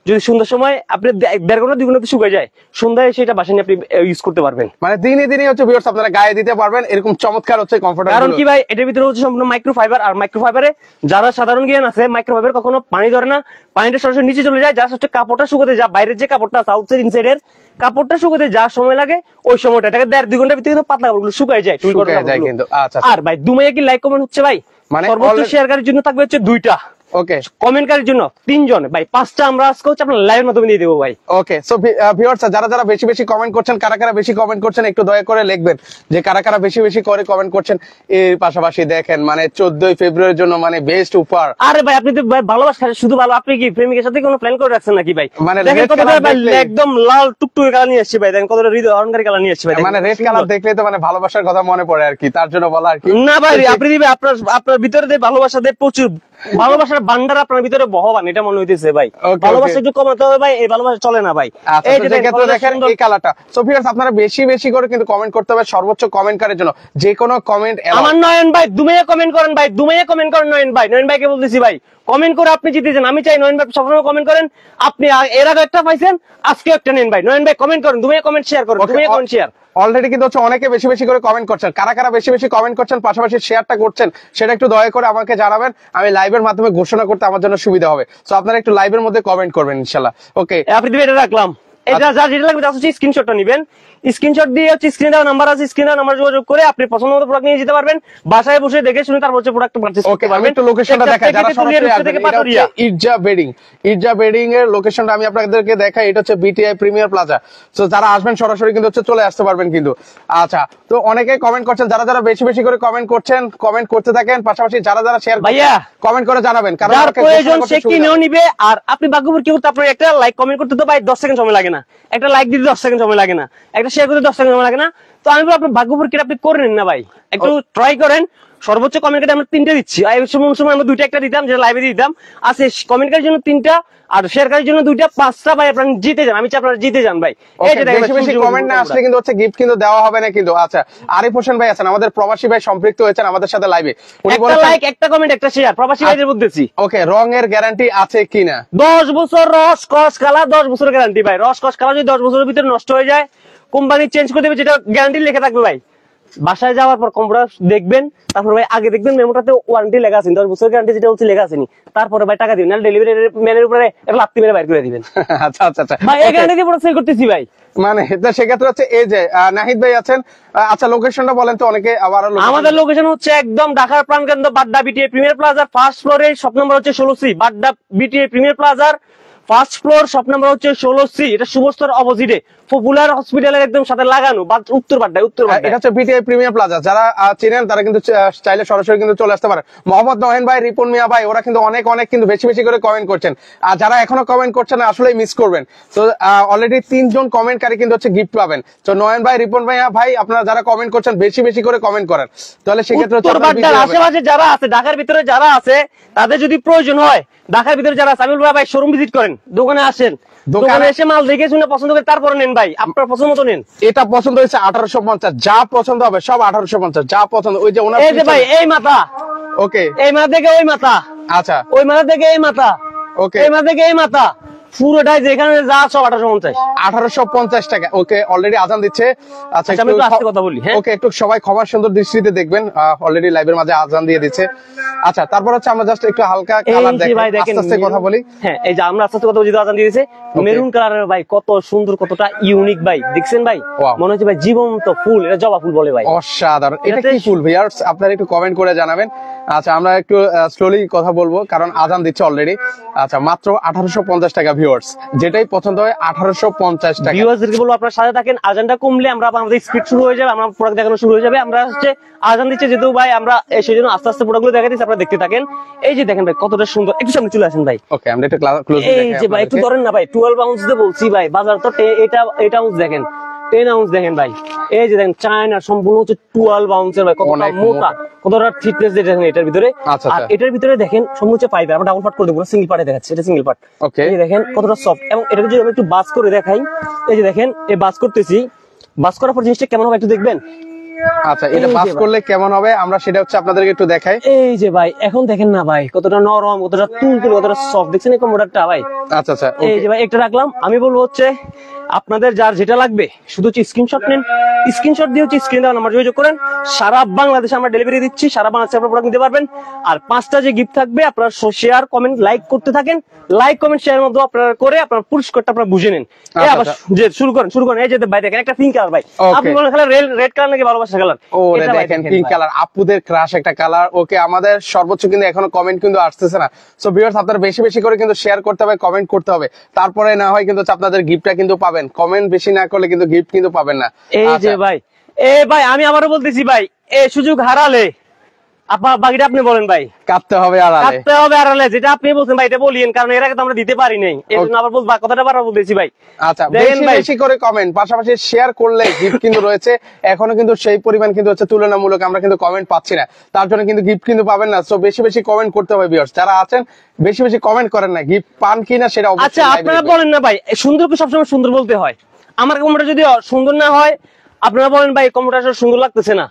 Speaker 1: যদি সন্ধ্যার সময় আপনি 1.5 ঘন্টা 2 ঘন্টাতে শুকায় যায়, সন্ধ্যায় সেটা বাসায় নিয়ে আপনি ইউজ করতে পারবেন।
Speaker 2: মানে দিনে দিনে হচ্ছে ভিউয়ার্স আপনারা গায়ে দিতে পারবেন, এরকম চমৎকার হচ্ছে কমফোর্টার।
Speaker 1: কারণ কি ভাই, এটার ভিতরে হচ্ছে সম্পূর্ণ মাইক্রোফাইবার, আর মাইক্রোফাইবারে যারা সাধারণ জ্ঞান আছে, মাইক্রোফাইবার কখনো পানি ধরে না, পানিটা সরাসরি নিচে চলে যায়, যার হচ্ছে কাপড়টা শুকাতে যা বাইরের যে কাপড়টা আছে আউটসাইড ইনসাইডের কাপড়টা শুকাতে যা সময় লাগে, ওই সময়টা এটাকে 1.5-2 ঘন্টার ভিতরে কিন্তু পাতলা কাপড়গুলো শুকায় যায়,
Speaker 2: শুকায় যায় কিন্তু। আচ্ছা
Speaker 1: আর ভাই দুমাইয়া কি লাইক কমেন্ট হচ্ছে ভাই,
Speaker 2: মানে
Speaker 1: সর্বোচ্চ শেয়ারকারীর জন্য থাকবে হচ্ছে 2টা,
Speaker 2: ওকে
Speaker 1: কমেন্টকারীর জন্য 3 জন ভাই, 5টা আমরা আজকে হচ্ছে আপনার লাইভের মাধ্যমে দিয়ে দেবো ভাই।
Speaker 2: ওকে। সো ভিউয়ার্স যারা যারা বেশি বেশি কমেন্ট করছেন, কারা কারা বেশি কমেন্ট করছেন একটু দয়া করে লিখবেন যে কারা কারা বেশি বেশি করে কমেন্ট করছেন। এর পাশাপাশি দেখেন মানে 14 ফেব্রুয়ারির জন্য মানে বেস্ট উপহার।
Speaker 1: আরে ভাই আপনি তো ভাই ভালোবাসা শুধু ভালো, আপনি কি প্রেমিকের সাথে কোনো প্ল্যান করে রাখছেন নাকি ভাই?
Speaker 2: মানে
Speaker 1: দেখেন
Speaker 2: red
Speaker 1: কতটা
Speaker 2: color
Speaker 1: ভাই
Speaker 2: দেখলেই-
Speaker 1: একদম লাল টুকটুকে কালার নিয়ে আসছে ভাই, দেখেন কতটা হৃদয় অহংকারী কালার নিয়ে আসছে ভাই,
Speaker 2: মানে রেড কালার দেখলে তো মানে ভালোবাসার কথা মনে পড়ে আর কি, তার জন্য বলা আর কি।
Speaker 1: না ভাই আপনি দিবে আপনার ভিতরে যে ভালোবাসা দেয় প্রচুর, ভালোবাসার ভান্ডার আপনার ভিতরে বহবান, এটা মনে হইতেছে ভাই।
Speaker 2: Okay,
Speaker 1: ভালোবাসা
Speaker 2: okay.
Speaker 1: একটু কমাতে হবে ভাই, এই ভালোবাসা চলে না ভাই।
Speaker 2: আচ্ছা
Speaker 1: এই
Speaker 2: তো
Speaker 1: যে
Speaker 2: সেক্ষেত্রে দেখেন এই কালারটা। সো ভিউয়ার্স আপনারা বেশি বেশি করে কিন্তু কমেন্ট করতে হবে, সর্বোচ্চ কমেন্টকারীর জন্য যে কোনো কমেন্ট।
Speaker 1: আমার নয়ন ভাই দুমাইয়া কমেন্ট করেন ভাই, দুমাইয়া কমেন্ট করেন নয়ন ভাইকে বলতেছি ভাই, কমেন্ট করে আপনি জিতে যান। আমি চাই নয়ন ভাই সবসময় কমেন্ট করেন, আপনি এর আগে একটা পাইছেন, আজকে একটা নেন ভাই। নয়ন ভাই কমেন্ট করেন, দুমাইয়া কমেন্ট শেয়ার করেন, দুমাইয়া কমেন্ট শেয়ার।
Speaker 2: অলরেডি কিন্তু হচ্ছে অনেকে বেশি বেশি করে কমেন্ট করছেন, কারা কারা বেশি বেশি কমেন্ট করছেন পাশাপাশি শেয়ারটা করছেন সেটা একটু দয়া করে আমাকে জানাবেন, আমি লাইভের মাধ্যমে ঘোষণা করতে আমার জন্য সুবিধা হবে। সো আপনারা একটু লাইভের মধ্যে কমেন্ট করবেন ইনশাআল্লাহ। ওকে
Speaker 1: আপনি দিবে এটা রাখলাম, এটা যা যেটা লাগবে জাস্ট স্ক্রিনশটটা নেবেন, স্ক্রিনশট দিয়ে হচ্ছে স্ক্রিনে দেওয়া নাম্বার আছে, স্ক্রিনে দেওয়া নাম্বার যোগাযোগ করে আপনি পছন্দ মতো প্রোডাক্ট নিয়ে যেতে পারবেন, বাসায় বসে দেখে শুনে তারপর হচ্ছে প্রোডাক্ট পারচেজ
Speaker 2: ওকে
Speaker 1: করতে
Speaker 2: আমি
Speaker 1: পারবেন।
Speaker 2: একটু লোকেশনটা দেখাই যারা সরাসরি আসবেন।
Speaker 1: থেকে
Speaker 2: এটা হচ্ছে
Speaker 1: পাটুরিয়া
Speaker 2: ইরজা বেডিং এর লোকেশনটা আমি আপনাদেরকে দেখাই, এটা হচ্ছে বিটিআই প্রিমিয়ার প্লাজা। তো যারা আসবেন সরাসরি কিন্তু হচ্ছে চলে আসতে পারবেন কিন্তু। আচ্ছা তো অনেকে কমেন্ট করছেন, যারা যারা বেশি বেশি করে কমেন্ট করছেন কমেন্ট করতে থাকেন, পাশাপাশি যারা যারা শেয়ার
Speaker 1: ভাইয়া
Speaker 2: কমেন্ট করে জানাবেন, কারণ
Speaker 1: যার
Speaker 2: আমাকে
Speaker 1: প্রয়োজন
Speaker 2: ঘোষণা করতে
Speaker 1: সে
Speaker 2: সুবিধা
Speaker 1: কিনেও
Speaker 2: হবে।
Speaker 1: নিবে। আর আপনি ভাগ্যপুর কি করতে, আপনার একটা লাইক কমেন্ট করতে তো ভাই 10 সেকেন্ড সময় লাগে না, একটা লাইক দিতে 10 সেকেন্ড সময় লাগে না, একটা শেয়ার করতে 10 সেকেন্ড সময় লাগে না। তো আমি বলবো আপনার ভাগ্যপুর কি আপনি করে নেন না ভাই, একটু ট্রাই করেন, সর্বোচ্চ কমেন্ট কার্ডে আমরা 3টা দিচ্ছি, আর এই সময় আমরা 2টা একটা দিতাম, যেটা লাইভে দিতাম। আছে কমেন্ট কার্ডের জন্য 3টা আর শেয়ার কার্ডের জন্য 2টা, 5টা ভাই আপনারা জিতে যান। আমি চাই আপনারা জিতে যান ভাই। এই যে দেখেন
Speaker 2: বেশি বেশি কমেন্ট না আসলে কিন্তু হচ্ছে গিফট কিন্তু দেওয়া হবে না কিন্তু। আচ্ছা, আরিফ হোসেন ভাই আছেন, আমাদের প্রবাসী ভাই সম্পৃক্ত হয়েছেন আমাদের সাথে লাইভে। উনি
Speaker 1: একটা
Speaker 2: বলেছেন
Speaker 1: লাইক, একটা কমেন্ট, একটা শেয়ার, প্রবাসী ভাইদের বলতেছি।
Speaker 2: ওকে, রঙের গ্যারান্টি আছে কিনা?
Speaker 1: 10 বছর রস কস কালার, 10 বছরের গ্যারান্টি ভাই। রস কস কালার যদি 10 বছরের ভিতরে নষ্ট হয়ে যায়, কোম্পানি চেঞ্জ করে দেবে, যেটা গ্যারান্টি লেখা থাকবে ভাই। বাসায় যাওয়ার পর কম্পিউটার দেখবেন, তারপর ভাই আগে দেখবেন মেমোটাতে ওয়ারেন্টি লেখা আছে, 10 বছরের গ্যারান্টি যেটা হচ্ছে লেখা আছে, তারপরে ভাই টাকা দিবেন, না ডেলিভারি ম্যানের উপরে একটা লাত্তি মেরে বাইর করে দিবেন।
Speaker 2: আচ্ছা আচ্ছা আচ্ছা
Speaker 1: ভাই এই গ্যারান্টি দিয়ে পুরো সেল করতেছি ভাই।
Speaker 2: মানে সেক্ষেত্রে হচ্ছে এই যে নাহিদ ভাই আছেন, আচ্ছা লোকেশনটা বলেন তো, অনেকে আবার
Speaker 1: আমাদের লোকেশন হচ্ছে একদম ঢাকার প্রাণকেন্দ্র বাড্ডা বিটিএ প্রিমিয়ার প্লাজার ফার্স্ট ফ্লোরে, শপ নাম্বার হচ্ছে 16C, বাড্ডা বিটিএ প্রিমিয়ার প্লাজার ফার্স্ট ফ্লোর, শপ নাম্বার হচ্ছে 16C। এটা শুভস্তর অপোজিটে পপুলার হসপিটালের একদম সাথে লাগানো, উত্তর বাড্ডা, উত্তর বাড্ডা।
Speaker 2: এটা হচ্ছে বিটিআই প্রিমিয়ার প্লাজা। যারা চেনেন তারা কিন্তু চাইলে সরাসরি কিন্তু চলে আসতে পারে। মোহাম্মদ নহেন ভাই, রিপন মিয়া ভাই, ওরা কিন্তু অনেক অনেক কিন্তু বেশি বেশি করে কমেন্ট করছেন। আর যারা এখনো কমেন্ট করছেন না, আসলে মিস করবেন। তো অলরেডি 3 জন কমেন্টকারী কিন্তু হচ্ছে গিফট পাবেন। তো নয়ন ভাই, রিপন ভাই, আপনারা যারা কমেন্ট করছেন বেশি বেশি করে কমেন্ট করেন, তাহলে সেক্ষেত্রে
Speaker 1: উত্তর বাড্ডার আশেপাশে যারা আছে, ঢাকার ভিতরে যারা আছে, তাদের যদি প্রয়োজন হয়, ঢাকার ভিতরে যারা আছে, আমি বলবো ভাই শোরুম ভিজিট করেন, দোকানে আসেন, দোকানে এসে মাল দেখে শুনে পছন্দ করে তারপরে নেন ভাই, আপনার পছন্দ মতো নেন।
Speaker 2: এটা পছন্দ হয়েছে 1850, যা পছন্দ হবে সব 1850, যা পছন্দ। ওই যে ওনার
Speaker 1: এই যে ভাই এই মাথা,
Speaker 2: ওকে,
Speaker 1: এই মাথা থেকে ওই মাথা,
Speaker 2: আচ্ছা
Speaker 1: ওই মাথা থেকে এই মাথা,
Speaker 2: ওকে,
Speaker 1: এই মাথা থেকে এই মাথা, পুরোটাই যেখানে যা সব 1850।
Speaker 2: 1850 টাকা। ওকে, অলরেডি আজান দিচ্ছে। আচ্ছা,
Speaker 1: আমি একটু আস্তে কথা বলি, হ্যাঁ?
Speaker 2: ওকে, একটু সবাই ক্ষমার সুন্দর দৃষ্টিতে দেখবেন, অলরেডি লাইভের মাঝে আজান দিয়ে দিচ্ছে। আচ্ছা, তারপর হচ্ছে আমরা জাস্ট একটু হালকা কালার
Speaker 1: এই যে ভাই
Speaker 2: দেখেন,
Speaker 1: দেখেন,
Speaker 2: আস্তে আস্তে কথা বলি।
Speaker 1: হ্যাঁ, এই যে আমরা আস্তে আস্তে কথা বলি, আজান দিয়েছে, মেরুন কালারের ভাই, কত সুন্দর, কতটা ইউনিক ভাই, দেখছেন ভাই?
Speaker 2: Wow.
Speaker 1: মনে হচ্ছে ভাই জীবন্ত ফুল, এটা জবা ফুল বলে ভাই।
Speaker 2: অসাধারণ। এটা
Speaker 1: এটাতে
Speaker 2: কি ফুল ভিউয়ার্স, আপনারা একটু কমেন্ট করে জানাবেন। আচ্ছা, আমরা একটু স্লোলি কথা বলবো কারণ আজান দিচ্ছে অলরেডি। আচ্ছা, মাত্র 1850 টাকা ভিউয়ার্স, যেটাই পছন্দ হয় 1850 টাকা।
Speaker 1: ভিউয়ার্সদেরকে বলবো আপনারা সাথে থাকেন, আজানটা কমলে আমরা আমাদের স্পিড শুরু হয়ে যাবে, আমরা প্রোডাক্ট দেখানো শুরু হয়ে যাবে। আমরা হচ্ছে আজান দিচ্ছে যেহেতু ভাই, আমরা সেই জন্য আস্তে আস্তে প্রোডাক্টগুলো দেখা দিচ্ছি, আপনারা দেখতে থাকেন। এই যে দেখেন ভাই কতটা সুন্দর, একটু সামনে চলে আসেন ভাই।
Speaker 2: ওকে, আমরা একটু ক্লোজ
Speaker 1: এই যে ভাই একটু ধরেন না ভাই, 12 আউন্স দিয়ে বলছি ভাই, বাজার তো এটা আউন্স দেখেন, 10 আউন্স দেখেন ভাই। এই যে দেখেন চায়না সম্পূর্ণ হচ্ছে 12 আউন্সের ভাই, কতটা মোটা, কতটা থিকনেস দেখেন এটার ভিতরে।
Speaker 2: আচ্ছা,
Speaker 1: আর এটার ভিতরে দেখেন সম্পূর্ণ হচ্ছে ফাইবার, আমরা ডাবল পার্ট করে দেবো, সিঙ্গেল পার্টে দেখাচ্ছি, এটা সিঙ্গেল পার্ট।
Speaker 2: ওকে,
Speaker 1: এই যে দেখেন কতটা সফট, এবং এটাকে যদি আমি একটু বাস করে দেখাই, এই যে দেখেন এই বাস করতেছি, বাস করার পর জিনিসটা কেমন হবে একটু দেখবেন।
Speaker 2: আচ্ছা, এটা
Speaker 1: এই যে
Speaker 2: বাস
Speaker 1: ভাই।
Speaker 2: করলে কেমন হবে আমরা সেটা হচ্ছে আপনাদেরকে একটু দেখাই।
Speaker 1: এই যে ভাই এখন দেখেন না ভাই, কতটা নরম, কতটা তুলতুল, কতটা সফট, দেখছেন এই কম্পিউটারটা ভাই।
Speaker 2: আচ্ছা আচ্ছা,
Speaker 1: এই যে ভাই একটা রাখলাম, আমি বলবো হচ্ছে আপনাদের যার যেটা লাগবে শুধু হচ্ছে স্ক্রিনশট নেন, স্ক্রিনশট দিয়ে হচ্ছে স্ক্রিন দেওয়া নাম্বার যোগাযোগ করেন। সারা বাংলাদেশে আমরা ডেলিভারি দিচ্ছি, সারা বাংলাদেশে আপনারা প্রোডাক্ট নিতে পারবেন। আর 5টা যে গিফট থাকবে, আপনারা শেয়ার কমেন্ট লাইক করতে থাকেন, লাইক কমেন্ট শেয়ার মধ্যে আপনারা করে আপনার পুরস্কারটা আপনারা বুঝে নেন। এই আবার যে শুরু করেন। এই যে ভাই দেখেন একটা পিঙ্ক কালার ভাই, আপনি বলেন খালি রেড কালার নাকি ভালোবাসা কালার?
Speaker 2: ওরে দেখেন পিঙ্ক কালার, আপুদের ক্রাশ একটা কালার। ওকে, আমাদের সর্বোচ্চ কিন্তু এখনো কমেন্ট কিন্তু আসতেছে না। সো ভিউয়ার্স, আপনারা বেশি বেশি করে কিন্তু শেয়ার করতে হবে, কমেন্ট করতে হবে, তারপরে না হয় কিন্তু আপনাদের গিফটটা কিন্তু পাবেন। কমেন্ট বেশি না করলে কিন্তু গিফট কিন্তু পাবেন না।
Speaker 1: এই যে ভাই, এই ভাই আমি আবারও বলতেছি ভাই, এই সুযোগ হারালে বাকিটা আপনি বলেন ভাই।
Speaker 2: কাটতে হবে
Speaker 1: আড়ালে, যেটা আপনি বলছেন ভাই এটা বলিয়েন, কারণ এর আগে তো আমরা দিতে পারি নাই, এই জন্য আবার বলবো, কথাটা বারবার বলতেছি ভাই।
Speaker 2: আচ্ছা,
Speaker 1: দেখেন
Speaker 2: বেশি
Speaker 1: ভাই।
Speaker 2: বেশি করে কমেন্ট, পাশাপাশি শেয়ার করলে গিফট কিন্তু রয়েছে। এখনো কিন্তু সেই পরিমাণ কিন্তু হচ্ছে তুলনামূলক আমরা কিন্তু কমেন্ট পাচ্ছি না, তার জন্য কিন্তু গিফট কিন্তু পাবেন না। সো বেশি বেশি কমেন্ট করতে হবে ভিউয়ার্স, যারা আছেন বেশি বেশি কমেন্ট করেন না, গিফট পান কিনা সেটা অবশ্যই।
Speaker 1: আচ্ছা, আপনারা বলেন না ভাই, সুন্দরকে সবসময় সুন্দর বলতে হয়, আমার কম্পিউটার যদি সুন্দর না হয় আপনারা বলেন ভাই কম্পিউটার আসলে সুন্দর লাগতেছে না,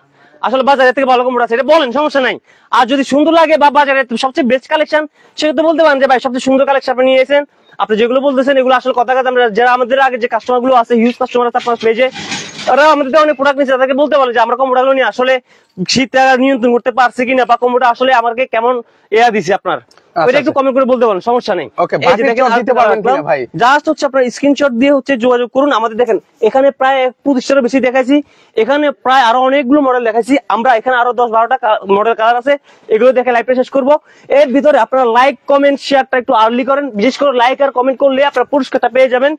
Speaker 1: আসলে বাজারে থেকে ভালো কম্পিউটার আছে, এটা বলেন, সমস্যা নাই। আর যদি সুন্দর লাগে বা বাজারে সবচেয়ে বেস্ট কালেকশন, সেটা তো বলতে পারেন যে ভাই সবচেয়ে সুন্দর কালেকশন আপনি নিয়েছেন। আপনি যেগুলো বলতেছেন এগুলো আসলে কথা আমরা যারা আমাদের আগে যে কাস্টমার গুলো আছে, হিউজ কাস্টমার আছে আপনার পেজে, ওরা আমাদের অনেক প্রোডাক্ট নিচ্ছে, তাদেরকে বলতে পারে যে আমরা কম্পিউটার গুলো নিয়ে আসলে শীত নিয়ন্ত্রণ করতে পারছি কিনা, বা কম্পিউটার আসলে আমাকে কেমন দিছে আপনার, ওইটা একটু কমেন্ট করে বলতে পারেন, সমস্যা নেই। জাস্ট হচ্ছে আপনার স্ক্রিনশট দিয়ে হচ্ছে যোগাযোগ করুন আমাদের। দেখেন এখানে প্রায় 25টারও বেশি দেখাইছি, এখানে প্রায় আরো অনেকগুলো মডেল দেখাইছি আমরা, এখানে আরো 10-12টা মডেল কালার আছে, এগুলো দেখে লাইভটা শেষ করবো। এর ভিতরে আপনারা লাইক কমেন্ট শেয়ারটা একটু আর্লি করেন, বিশেষ করে লাইক আর কমেন্ট করলে আপনারা পুরস্কারটা পেয়ে যাবেন।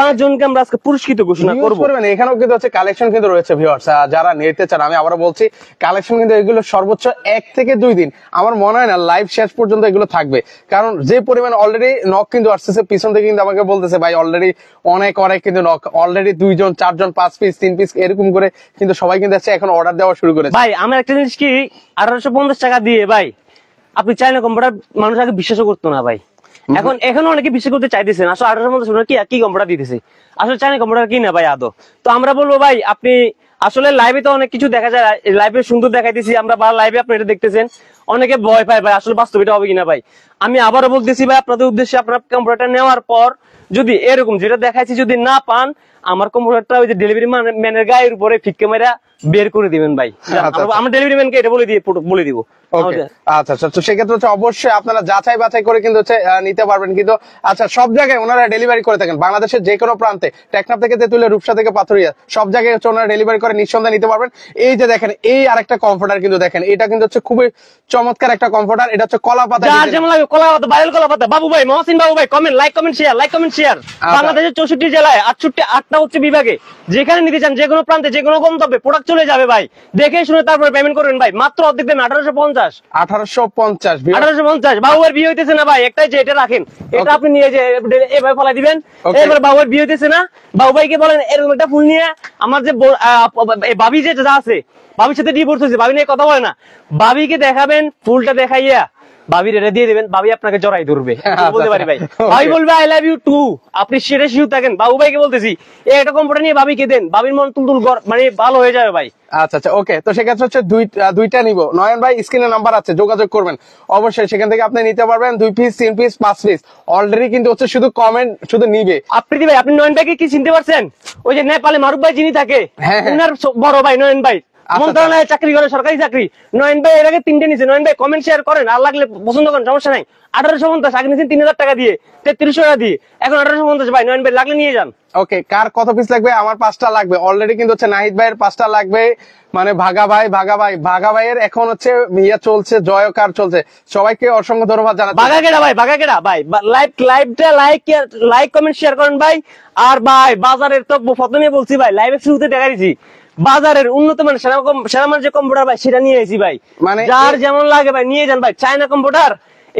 Speaker 1: 5 জনকে আমরা আজকে পুরস্কৃত ঘোষণা করবো।
Speaker 2: এখানেও কিন্তু হচ্ছে কালেকশন কিন্তু রয়েছে ভিউয়ার্স, যারা নিতে চান, আমি আবারও বলছি কালেকশন কিন্তু এগুলো সর্বোচ্চ 1 থেকে 2 দিন, আমার মনে হয় না লাইভ শেষ পর্যন্ত এগুলো থাকবে, কারণ যে পরিমাণ অলরেডি নক কিন্তু আসতেছে পিছন থেকে, কিন্তু আমাকে বলতেছে ভাই অলরেডি অনেক কিন্তু নক অলরেডি 2 জন 4 জন 5 পিস 3 পিস এরকম করে কিন্তু সবাই কিন্তু এখন অর্ডার দেওয়া শুরু করেছে।
Speaker 1: ভাই আমার একটা জিনিস কি, 1850 টাকা দিয়ে ভাই আপনি চায়না কম্পিউটার মানুষ আগে বিশ্বাসও করতো না ভাই, এখন অনেকে বিশ্বাস করতে চাইতেছেন। আসলে 1850 কি কম্পিউটার দিতেছে, আসলে চায়না কম্পিউটার কি না ভাই আদৌ। তো আমরা বলবো ভাই আপনি আসলে লাইভে তো অনেক কিছু দেখা যায়, লাইভে সুন্দর দেখাইতেছি আমরা, বা লাইভে আপনি এটা দেখতেছেন, অনেকে ভয় পায় ভাই আসলে বাস্তব এটা হবে কিনা ভাই। আমি আবারও বলতেছি ভাই আপনাদের উদ্দেশ্যে, আপনার কম্পিউটারটা নেওয়ার পর যদি এরকম যেটা দেখাইছি যদি না পান, আমার কম্পিউটারটা ওই যে ডেলিভারি ম্যানের গায়ের উপরে ফিট ক্যামেরা বের করে দিবেন ভাই। আমার ডেলিভারি ম্যানকে এটা বলে দিব।
Speaker 2: আচ্ছা আচ্ছা, তো সেক্ষেত্রে হচ্ছে অবশ্যই আপনারা যাচাই বাছাই করে কিন্তু হচ্ছে নিতে পারবেন। কিন্তু আচ্ছা, সব জায়গায় ওনারা ডেলিভারি করে থাকেন, বাংলাদেশের যে কোনো প্রান্তে, টেকনাফ থেকে তেতুলিয়া, রূপসা থেকে পাথুরিয়া, সব জায়গায় হচ্ছে ওনারা ডেলিভারি করে, নিঃসন্দেহে নিতে পারবেন। এই যে দেখেন, এই আরেকটা কমফোর্টার কিন্তু দেখেন, এটা কিন্তু হচ্ছে খুবই চমৎকার একটা কমফোর্টার। এটা হচ্ছে কলা পাতা,
Speaker 1: যার যেমন লাগে কলা পাতা, ভাইরাল কলা পাতা। বাবু ভাই, মহসিন বাবু ভাই, কমেন্ট লাইক কমেন্ট শেয়ার। বাংলাদেশের 64 জেলায় 8টা হচ্ছে বিভাগে, যেখানে নিতে চান যে কোনো প্রান্তে যে কোনো গন্তব্যে প্রোডাক্ট চলে যাবে ভাই। দেখে শুনে তারপরে পেমেন্ট করবেন ভাই, মাত্র অর্ধেক দেন 1850। বাবুর বিয়ে হইতেছে না ভাই, একটাই যে এটা রাখেন, এটা আপনি নিয়ে যে এভাবে ফলাই দিবেন। এবার বাবুর বিয়ে হইতেছে না, বাবু ভাইকে বলেন এরকম একটা ফুল নিয়ে, আমার যে ভাবি যে যা আছে, ভাবির সাথে ডিভোর্স হয়েছে, ভাবি নিয়ে কথা বলে না, ভাবিকে দেখাবেন, ফুলটা দেখাইয়া ভাবির এটা দিয়ে দেবেন, ভাবি আপনাকে জড়াই ধরবে, বলতে পারি ভাই। ভাবি বলবে আই লাভ ইউ টু, আপনি সেটা শিওর থাকেন। বাবু ভাইকে বলতেছি একটা কম্পিউটার নিয়ে ভাবিকে দেন, ভাবির মন তুলতুল মানে ভালো হয়ে যাবে ভাই।
Speaker 2: আচ্ছা আচ্ছা, ওকে। তো সেক্ষেত্রে হচ্ছে দুইটা নিব, নয়ন ভাই স্ক্রিনে নাম্বার আছে, যোগাযোগ করবেন অবশ্যই, সেখান থেকে আপনি নিতে পারবেন 2 পিস 3 পিস 5 পিস। অলরেডি কিন্তু হচ্ছে শুধু কমেন্ট শুধু নিবে।
Speaker 1: আপনি ভাই, আপনি নয়ন ভাইকে কি চিনতে পারছেন? ওই যে নেপালে মারুফ ভাই যিনি থাকে, ওনার বড় ভাই নয়ন ভাই, মন্ত্রণালয়ে চাকরি করে, সরকারি চাকরি। নয়ন ভাই এর আগে 3টে নিচে। নয়ন ভাই কমেন্ট শেয়ার করেন, আর লাগলে পছন্দ করেন, সমস্যা নাই। 1850 আগে নিয়েছেন 3000 টাকা দিয়ে, 3300 টাকা দিয়ে, এখন 1850 ভাই। নয়ন ভাই লাগলে নিয়ে যান।
Speaker 2: ওকে, কার কত পিস লাগবে? আমার 5টা লাগবে অলরেডি, কিন্তু হচ্ছে নাহিদ ভাইয়ের 5টা লাগবে, মানে ভাগা ভাইয়ের এখন হচ্ছে ইয়া চলছে, জয়কার চলছে। সবাইকে অসংখ্য ধন্যবাদ জানাচ্ছি।
Speaker 1: ভাগা কেডা ভাই, লাইক কমেন্ট শেয়ার করেন ভাই। আর ভাই বাজারের তো প্রথমে বলছি ভাই, লাইভে শুরুতে দেখা দিয়েছি, বাজারের উন্নত মানের সেরা মানের যে কম্পিউটার ভাই সেটা নিয়ে এসেছি ভাই। মানে যার যেমন লাগে ভাই নিয়ে যান ভাই। চায়না কম্পিউটার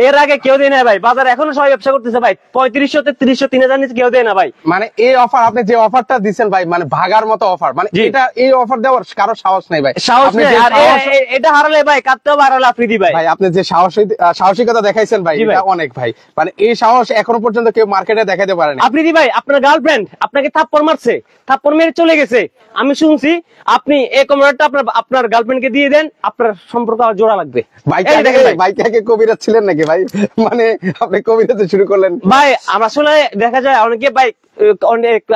Speaker 1: এর আগে কেউ দেয় না ভাই, বাজারে এখনো সবাই ব্যবসা করতেছে ভাই। 3500 3300 3000 নিচে কেউ দেয় না ভাই।
Speaker 2: মানে এই অফার, আপনি যে অফারটা দিচ্ছেন ভাই, মানে ভাগার মতো অফার, মানে এটা এই অফার দেওয়ার কারো সাহস নেই ভাই,
Speaker 1: সাহস নেই। আর এটা হারালে ভাই কাটতেও হারালে আপনি দি ভাই।
Speaker 2: আপনি যে সাহসিকতা দেখাইছেন ভাই, এটা অনেক ভাই, মানে এই সাহস এখনো পর্যন্ত কেউ মার্কেটে দেখাতে পারে না।
Speaker 1: আপনি দি ভাই, আপনার গার্লফ্রেন্ড আপনাকে থাপ্পড় মারছে, থাপ্পড় মেরে চলে গেছে, আমি শুনছি, আপনি এই কম্পিউটারটা আপনার গার্লফ্রেন্ডকে দিয়ে দেন, আপনার সম্পর্ক আর জোড়া লাগবে।
Speaker 2: ভাইকে কবিরাজ ছিলেন নাকি ভাই? মানে আপনি কবিরাজ শুরু করলেন
Speaker 1: ভাই? আসলে দেখা যায় অনেকে ভাই,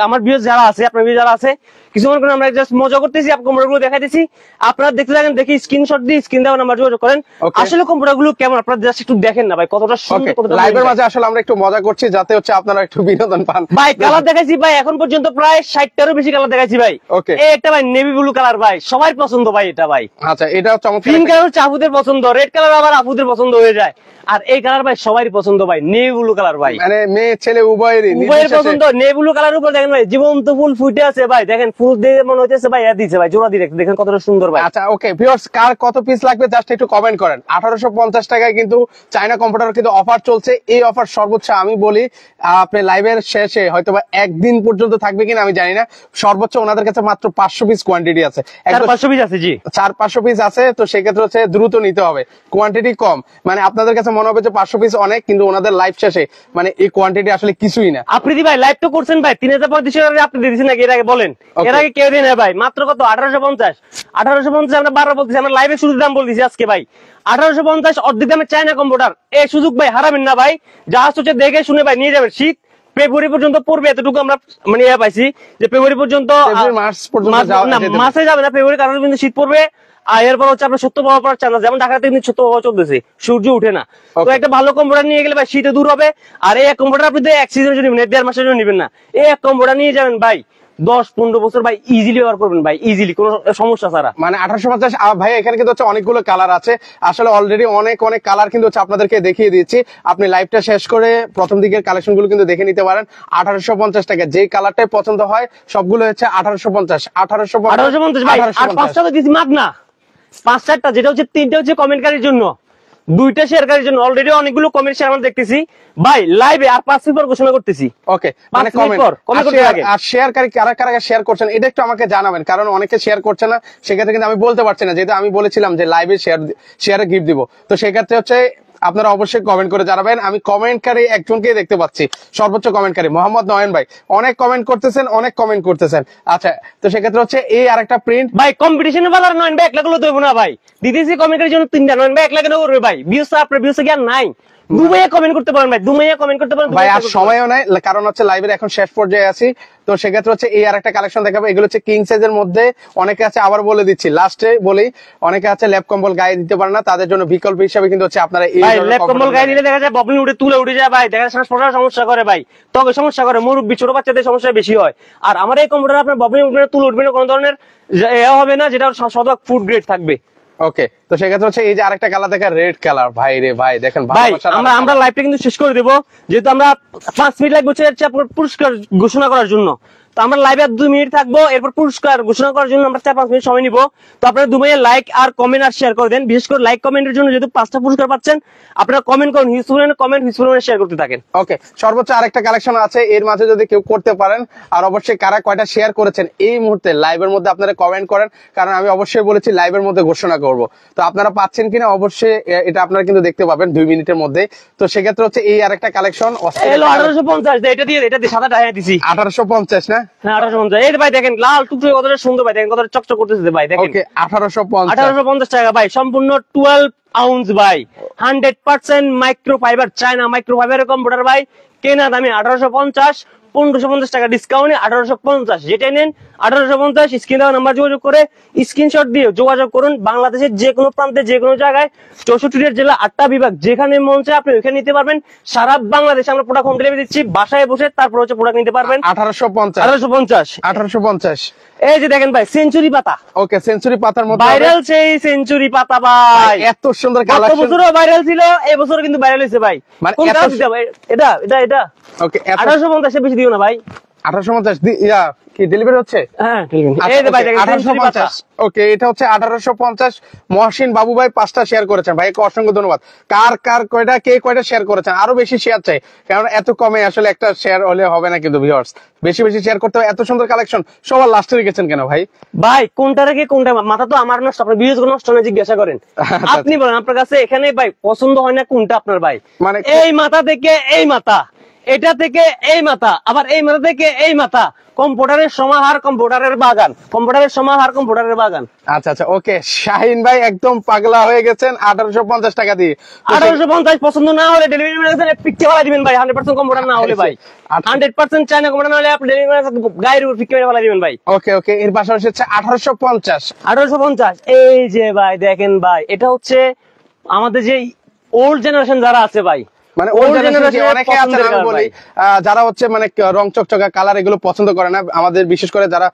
Speaker 1: আমার ভিউজ যারা আছে, আপনার ভিউজ যারা আছে, কিছুক্ষণ করে আমরা জাস্ট মজা করতেছি, কম্পিউটার গুলো দেখাইতেছি, আপনারা দেখতে থাকেন, দেখি স্ক্রিনশট দিয়ে স্ক্রিন দেওয়া নাম্বার যোগাযোগ করেন। আসলে কম্পিউটার গুলো কেমন আপনারা জাস্ট একটু দেখেন না ভাই, কতটা সুন্দর, কতটা
Speaker 2: লাইভের মাঝে আসলে আমরা একটু মজা করছি, যাতে হচ্ছে আপনারা একটু বিনোদন পান
Speaker 1: ভাই। কালার দেখাইছি ভাই, এখন পর্যন্ত প্রায় 60টারও বেশি কালার দেখাইছি ভাই। এই একটা ভাই নেভি ব্লু কালার ভাই, সবাই পছন্দ ভাই এটা ভাই।
Speaker 2: আচ্ছা, এটা চমৎকার।
Speaker 1: পিঙ্ক কালার হচ্ছে আপুদের পছন্দ, রেড কালার আবার আপুদের পছন্দ হয়ে যায়, আর এই কালার ভাই সবারই পছন্দ ভাই, নেভি ব্লু কালার ভাই, মানে
Speaker 2: মেয়ে ছেলে উভয়ের
Speaker 1: পছন্দ। নেভি ব্লু কালার উপর দেখেন ভাই জীবন্ত ফুল ফুটে আছে ভাই, দেখেন ফুল দিয়ে মনে হচ্ছে ভাই দিচ্ছে ভাই, জোড়া দিয়ে দেখেন কতটা সুন্দর ভাই।
Speaker 2: আচ্ছা, ওকে ভিউয়ার্স, কার কত পিস লাগবে জাস্ট একটু কমেন্ট করেন। 1850 টাকায় কিন্তু চায়না কম্পিউটার কিন্তু অফার চলছে। এই অফার সর্বোচ্চ আমি বলি আপনি লাইভের শেষে হয়তো বা একদিন পর্যন্ত থাকবে কিনা আমি জানি না, সর্বোচ্চ ওনাদের কাছে মাত্র 500 পিস কোয়ান্টিটি আছে,
Speaker 1: 400 পিস আছে। জি,
Speaker 2: 400-500 পিস আছে। তো সেক্ষেত্রে হচ্ছে দ্রুত নিতে হবে, কোয়ান্টিটি কম। মানে আপনাদের কাছে মনে হবে যে 500 পিস অনেক, কিন্তু ওনাদের লাইভ শেষে মানে এই কোয়ান্টিটি আসলে কিছুই না।
Speaker 1: আপনি ভাই লাইভ তো করছেন ভাই, 3500 আপনি দিয়েছেন নাকি এর আগে বলেন? এর আগে কেউ দেয় না ভাই, মাত্র কত? 1850 আমরা 12 বলতেছি, আমরা লাইভে শুরু দাম বলতেছি আজকে ভাই 1850, অর্ধেক দামে চায়না কম্পিউটার। এই সুযোগ ভাই হারাবেন না ভাই, যা হচ্ছে দেখে শুনে ভাই নিয়ে যাবেন। শীত ফেব্রুয়ারি পর্যন্ত পড়বে, এতটুকু আমরা মানে পাইছি যে ফেব্রুয়ারি পর্যন্ত, মাসে যাবে না ফেব্রুয়ারি, কারণ কিন্তু শীত পড়বে। আর এরপর হচ্ছে আপনার সত্য প্রভাব পড়ার চান্স, যেমন ঢাকাতে কিন্তু সত্য প্রভাব চলতেছে, সূর্য উঠে না। তো একটা ভালো কম্পিউটার নিয়ে গেলে ভাই শীতে দূর হবে। আর এই কম্পিউটার আপনি 1 সিজনের জন্য নেবেন, 1.5 মাসের জন্য নেবেন না, এই কম্পিউটার নিয়ে যাবেন ভাই 10-15 বছর ভাই ইজিলি ব্যবহার করবেন ভাই, ইজিলি, কোনো সমস্যা ছাড়া।
Speaker 2: মানে 1850 ভাই, এখানে কিন্তু হচ্ছে অনেকগুলো কালার আছে, আসলে অলরেডি অনেক কালার কিন্তু হচ্ছে আপনাদেরকে দেখিয়ে দিয়েছি। আপনি লাইভটা শেষ করে প্রথম দিকের কালেকশন গুলো কিন্তু দেখে নিতে পারেন। 1850 টাকা, যে কালারটাই পছন্দ হয় সবগুলো হচ্ছে 1850 ভাই। আর 5 টাকা দিচ্ছি মাগনা,
Speaker 1: 5-4টা, যেটা হচ্ছে 3টা হচ্ছে কমেন্টকারীর জন্য, 2টা শেয়ারকারীর জন্য। অলরেডি অনেকগুলো কমেন্ট শেয়ার আমরা দেখতেছি ভাই লাইভে, আর 5 মিনিট পর ঘোষণা করতেছি।
Speaker 2: ওকে, মানে
Speaker 1: 5 মিনিট পর কমেন্ট করতে আগে।
Speaker 2: আর শেয়ারকারী কারা কারা শেয়ার করছেন এটা একটু আমাকে জানাবেন, কারণ অনেকে শেয়ার করছে না, সেক্ষেত্রে কিন্তু আমি বলতে পারছি না, যেহেতু আমি বলেছিলাম যে লাইভে শেয়ারে গিফট দিব। তো সেক্ষেত্রে হচ্ছে আপনারা অবশ্যই কমেন্ট করে জানাবেন। আমি কমেন্টকারী একজনকে দেখতে পাচ্ছি, সর্বোচ্চ কমেন্টকারী মোহাম্মদ নয়ন ভাই, অনেক কমেন্ট করতেছেন। আচ্ছা, তো সেক্ষেত্রে হচ্ছে এই আরেকটা প্রিন্ট
Speaker 1: ভাই কম্পিটিশনের বাজার 9 ভাই 1 লাখ দেবো না ভাই, দিতেছি কমেন্টের জন্য 3টা, 9 ভাই 1 লাখ করবে ভাই। ভিউজ আপনার ভিউজ কি আর নাই? দুবাইয়ে কমেন্ট করতে পারেন ভাই, দুবাইয়ে কমেন্ট করতে পারেন
Speaker 2: ভাই, আর সময়ও নাই, কারণ হচ্ছে লাইভের এখন শেষ পর্যায়ে আছি। তো সেক্ষেত্রে হচ্ছে এই আরেকটা কালেকশন দেখাবো, এগুলো হচ্ছে কিং সাইজের মধ্যে। অনেকে আছে, আবার বলে দিচ্ছি লাস্টে বলি, অনেকে আছে ল্যাপ কম্বল গায়ে দিতে পারে না, তাদের জন্য বিকল্প হিসাবে কিন্তু হচ্ছে আপনারা এই
Speaker 1: ল্যাপ কম্বল গায়ে নিলে দেখা যায় ববলিন উঠে যায় ভাই, দেখা যায় শ্বাস প্রশ্বাসের সমস্যা করে ভাই, তবে সমস্যা করে মুরব্বী ছোট বাচ্চাদের সমস্যা বেশি হয়। আর আমার এই কম্পিউটার আপনার ববলিন উঠবে না, তুলে উঠবে না, কোনো ধরনের হবে না, যেটা শতভাগ ফুড গ্রেড থাকবে।
Speaker 2: ওকে, তো সেক্ষেত্রে হচ্ছে এই যে আরেকটা কালার দেখেন, রেড কালার। ভাই রে ভাই, দেখেন
Speaker 1: ভাই আমরা লাইভটা কিন্তু শেষ করে দেবো, যেহেতু আমরা 5 মিনিট লাগবে হচ্ছে আপনার পুরস্কার ঘোষণা করার জন্য। তো আমরা লাইভে 2 মিনিট থাকবো, এরপর পুরস্কার ঘোষণা করার জন্য আমরা 4-5 মিনিট সময় নিবো। তো আপনারা 2 মিনিট লাইক আর কমেন্ট আর শেয়ার করে দেন, বিশেষ করে লাইক কমেন্টের জন্য যেহেতু 5টা পুরস্কার পাচ্ছেন, আপনারা কমেন্ট করুন, হিউজ শেয়ার করতে থাকেন।
Speaker 2: ওকে, সর্বোচ্চ আরেকটা কালেকশন আছে, এর মাঝে যদি কেউ করতে পারেন, আর অবশ্যই কারা কয়টা শেয়ার করেছেন এই মুহূর্তে লাইভের মধ্যে আপনারা কমেন্ট করেন, কারণ আমি অবশ্যই বলেছি লাইভের মধ্যে ঘোষণা করব। তো আপনারা পাচ্ছেন কিনা অবশ্যই এটা আপনারা কিন্তু দেখতে পাবেন 2 মিনিটের মধ্যে। তো সেক্ষেত্রে হচ্ছে এই আরেকটা কালেকশন
Speaker 1: 1850, এটা দিয়ে সাদা টাকা দিছি
Speaker 2: 1850 না?
Speaker 1: হ্যাঁ 1850। এই ভাই দেখেন লাল টুকটুকে কতটা সুন্দর ভাই, দেখেন কতটা চকচক করতেছে ভাই, দেখেন।
Speaker 2: ওকে, 1850
Speaker 1: টাকা ভাই, সম্পূর্ণ 12 আউন্স ভাই, 100% মাইক্রোফাইবার, চায়না মাইক্রোফাইবারের কম্পিউটার ভাই, কেনা দামে 1850, 1550 টাকা ডিসকাউন্টে 1850। যেটা নেন 1850, স্ক্রিন দেওয়া নাম্বার যোগাযোগ করে স্ক্রিনশট দিয়ে যোগাযোগ করুন। বাংলাদেশের যে কোনো প্রান্তে যে কোনো জায়গায় 64টি জেলা 8টা বিভাগ, যেখানে মন চায় আপনি ওইখানে নিতে পারবেন। সারা বাংলাদেশে আমরা প্রোডাক্ট হোম ডেলিভারি দিচ্ছি, বাসায় বসে তারপর হচ্ছে প্রোডাক্ট নিতে পারবেন।
Speaker 2: 1850
Speaker 1: এই যে দেখেন ভাই সেঞ্চুরি পাতা।
Speaker 2: ওকে, সেঞ্চুরি পাতার মধ্যে
Speaker 1: ভাইরাল সেই সেঞ্চুরি পাতা ভাই,
Speaker 2: এত সুন্দর
Speaker 1: গত
Speaker 2: কালেকশন।
Speaker 1: বছরও ভাইরাল ছিল, এই বছর কিন্তু ভাইরাল হয়েছে ভাই।
Speaker 2: মানে
Speaker 1: কোন কালার দিতে ভাই? এটা
Speaker 2: ওকে,
Speaker 1: 1850 বেশি দিও না ভাই।
Speaker 2: 1850 কি ডেলিভারি হচ্ছে?
Speaker 1: হ্যাঁ এই যে ভাই দেখেন সেঞ্চুরি পাতা।
Speaker 2: 1850। ওকে, এটা হচ্ছে 1850। মহসিন বাবু ভাই 5টা শেয়ার করেছেন, ভাইকে অসংখ্য ধন্যবাদ। কার কয়টা কে কয়টা শেয়ার করেছেন, আরো বেশি শেয়ার চাই, কারণ এত কমে আসলে একটা শেয়ার হলে হবে না কিন্তু ভিউয়ার্স, বেশি শেয়ার করতে হবে। এত সুন্দর কালেকশন সবার লাস্টে রেখেছেন কেন ভাই?
Speaker 1: ভাই কোনটা রেখে কোনটা, মাথা তো আমার নষ্ট, আপনার ভিডিও নষ্ট না, জিজ্ঞাসা করেন। আপনি বলেন আপনার কাছে এখানে ভাই পছন্দ হয় না কোনটা আপনার ভাই?
Speaker 2: মানে
Speaker 1: এই মাথা থেকে এই মাথা, এটা থেকে এই মাথা, আবার এই মাথা থেকে এই মাথা, কম্পিউটারের সমাহার, কম্পিউটারের বাগান,
Speaker 2: আচ্ছা, ওকে, শাহিন ভাই একদম পাগলা হয়ে গেছেন 1850 টাকা দিয়ে।
Speaker 1: 1850 পছন্দ না হলে ডেলিভারি ম্যান পিকচার ফেলা দিবেন ভাই, 100% কম্পিউটার না হলে ভাই, 100% চায়না কম্পিউটার না হলে আপনি ডেলিভারি ম্যান গায়ের উপর পিকচার ফেলা দিবেন ভাই।
Speaker 2: ওকে, এর পাশাপাশি হচ্ছে
Speaker 1: 1850। এই যে ভাই দেখেন ভাই, এটা হচ্ছে আমাদের যে ওল্ড জেনারেশন যারা আছে ভাই,
Speaker 2: মানে ওল্ড জেনারেশন অনেকে আছেন, আমি বলি যারা হচ্ছে মানে রং চকচকা কালার এগুলো পছন্দ করে না, আমাদের বিশেষ করে যারা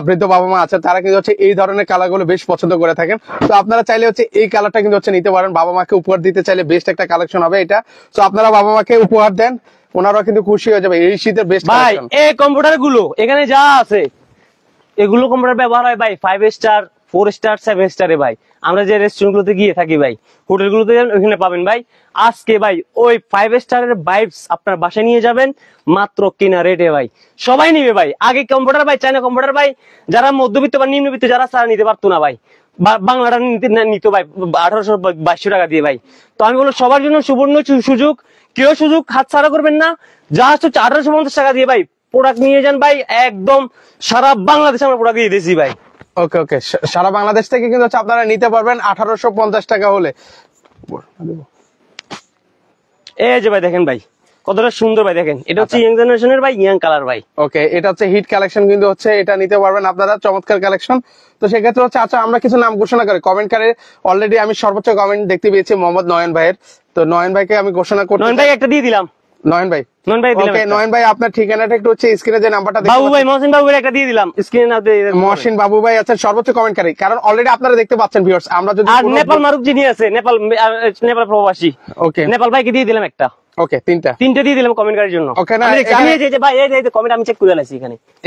Speaker 2: বৃদ্ধ বাবা মা আছে তারা কিন্তু হচ্ছে এই ধরনের কালার গুলো বেশ পছন্দ করে থাকেন। তো আপনারা চাইলে হচ্ছে এই কালারটা কিন্তু হচ্ছে নিতে পারেন, বাবা মাকে উপহার দিতে চাইলে বেস্ট একটা কালেকশন হবে এটা। তো আপনারা বাবা মাকে উপহার দেন, ওনারাও কিন্তু খুশি হয়ে যাবে, এই শীতের বেস্ট
Speaker 1: ভাই। এই কম্পিউটার গুলো এখানে যা আছে এগুলো কম্পিউটার ব্যবহার হয় ভাই 5 স্টার, 4 স্টার, 7 স্টারে ভাই। আমরা যে রেস্টুরেন্ট গুলোতে গিয়ে থাকি ভাই, হোটেল গুলোতে ওইখানে পাবেন ভাই। আজকে ভাই ওই 5 স্টারের ভাইবস আপনার বাসায় নিয়ে যাবেন মাত্র কিনা রেটে ভাই, সবাই নিবে ভাই। আগে কম্পিউটার ভাই, চায়না কম্পিউটার ভাই যারা মধ্যবিত্ত বা নিম্নবিত্ত যারা তারা নিতে পারতো না ভাই, বাংলাটা নিত ভাই 1822 টাকা দিয়ে ভাই। তো আমি বলবো সবার জন্য সুবর্ণ সুযোগ, কেউ সুযোগ হাতছাড়া করবেন না। যা হচ্ছে 1850 টাকা দিয়ে ভাই প্রোডাক্ট নিয়ে যান ভাই, একদম সারা বাংলাদেশে আমরা প্রোডাক্ট দিয়ে দিয়েছি ভাই।
Speaker 2: ওকে, সারা বাংলাদেশ থেকে কিন্তু হচ্ছে আপনারা নিতে পারবেন 1850 টাকা হলে।
Speaker 1: এই যে ভাই দেখেন ভাই কতটা সুন্দর ভাই, দেখেন এটা হচ্ছে ইয়াং জেনারেশনের ভাই, ইয়াং কালার ভাই।
Speaker 2: ওকে, এটা হচ্ছে হিট কালেকশন কিন্তু হচ্ছে, এটা নিতে পারবেন আপনারা, চমৎকার কালেকশন। তো সেক্ষেত্রে হচ্ছে আচ্ছা আমরা কিছু নাম ঘোষণা করি কমেন্টকারে। অলরেডি আমি সর্বোচ্চ কমেন্ট দেখতে পেয়েছি মোহাম্মদ নয়ন ভাইয়ের, তো নয়ন ভাইকে আমি ঘোষণা করতে,
Speaker 1: নয়ন ভাই একটা দিয়ে দিলাম।
Speaker 2: নয়ন ভাই
Speaker 1: দিলাম।
Speaker 2: ওকে, নয়ন ভাই আপনার ঠিকানাটা একটু হচ্ছে স্ক্রিনে যে নাম্বারটা
Speaker 1: বাবু ভাই, মহসিন বাবু একটা দিয়ে দিলাম স্ক্রিনে না দিয়ে।
Speaker 2: মহসিন বাবু ভাই আছেন সর্বোচ্চ কমেন্টকারী, কারণ অলরেডি আপনারা দেখতে পাচ্ছেন ভিউয়ার্স। আমরা যদি
Speaker 1: আর নেপাল মারুক যিনি আছে, নেপাল প্রবাসী,
Speaker 2: ওকে,
Speaker 1: নেপাল ভাইকে দিয়ে দিলাম একটা।
Speaker 2: ওকে,
Speaker 1: তিনটা দিয়ে দিলাম কমেন্টকারীর জন্য।
Speaker 2: ওকে, না
Speaker 1: আমি এই যে ভাই এই যে কমেন্ট আমি চেক করে আছি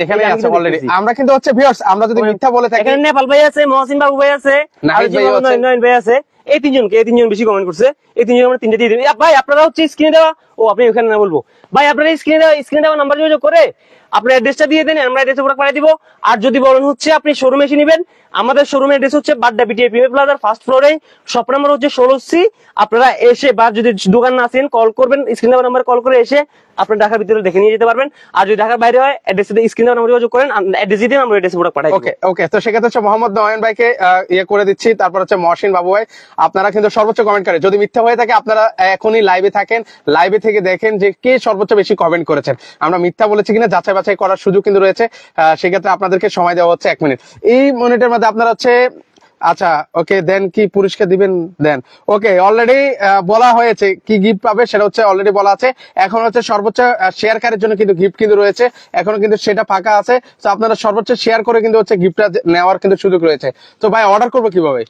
Speaker 1: এখানে
Speaker 2: আছে অলরেডি। আমরা কিন্তু হচ্ছে ভিউয়ার্স, আমরা যদি মিথ্যা বলে থাকি,
Speaker 1: এখানে নেপাল ভাই আছে, মহসিন বাবু ভাই আছে,
Speaker 2: নাহিদ ভাই আছে,
Speaker 1: নয়ন ভাই আছে, এই তিনজন বেশি কমেন্ট করছে। এই তিনজন আমরা তিনটা দিয়ে দিই ভাই। আপনারা হচ্ছে স্ক্রিনে দেওয়া, ও আপনি ওখানে না বলবো ভাই, আপনারা স্ক্রিনে দেওয়া নাম্বার যোগাযোগ করে আপনার অ্যাড্রেসটা দিয়ে দেন, আমরা অ্যাড্রেসে পুরো পাঠিয়ে দিব। আর যদি বলেন হচ্ছে আপনি শোরুমে এসে নেবেন, আমাদের শোরুমের অ্যাড্রেস হচ্ছে বাড্ডা বিটিআই প্লাজার ফার্স্ট ফ্লোরে, শপ নাম্বার হচ্ছে 16C। আপনারা এসে বা যদি দোকান না আসেন কল করবেন, স্ক্রিন নাম্বার কল করে এসে আপনার ঢাকার ভিতরে দেখে নিয়ে যেতে পারবেন। আর যদি ঢাকার বাইরে হয় অ্যাড্রেসে স্ক্রিন নাম্বার যোগাযোগ করেন, অ্যাড্রেস দিয়ে আমরা অ্যাড্রেসে পুরো পাঠাই দিব।
Speaker 2: ওকে ওকে, তো সেক্ষেত্রে হচ্ছে মোহাম্মদ নয়ন ভাইকে ইয়ে করে দিচ্ছি, তারপর হচ্ছে মহসিন বাবু ভাই, আপনারা কিন্তু সর্বোচ্চ কমেন্ট করেন। যদি মিথ্যা হয়ে থাকে আপনারা এখনই লাইভে থাকেন, লাইভে থেকে দেখেন যে কে সর্বোচ্চ বেশি কমেন্ট করেছেন। আমরা মিথ্যা বলেছি কিনা যাচাই বাছাই করার সুযোগ কিন্তু রয়েছে। সেক্ষেত্রে আপনাদেরকে সময় দেওয়া হচ্ছে 1 মিনিট। এই মিনিটের মধ্যে আপনারা হচ্ছে আচ্ছা ওকে দেন, কি পুরস্কার দিবেন দেন। ওকে, অলরেডি বলা হয়েছে কি গিফট পাবে, সেটা হচ্ছে অলরেডি বলা আছে। এখন হচ্ছে সর্বোচ্চ শেয়ারকারীর জন্য কিন্তু গিফট কিন্তু রয়েছে, এখনো কিন্তু সেটা ফাঁকা আছে। তো আপনারা সর্বোচ্চ শেয়ার করে কিন্তু হচ্ছে গিফটটা নেওয়ার কিন্তু সুযোগ রয়েছে। তো ভাই অর্ডার করবো কিভাবে?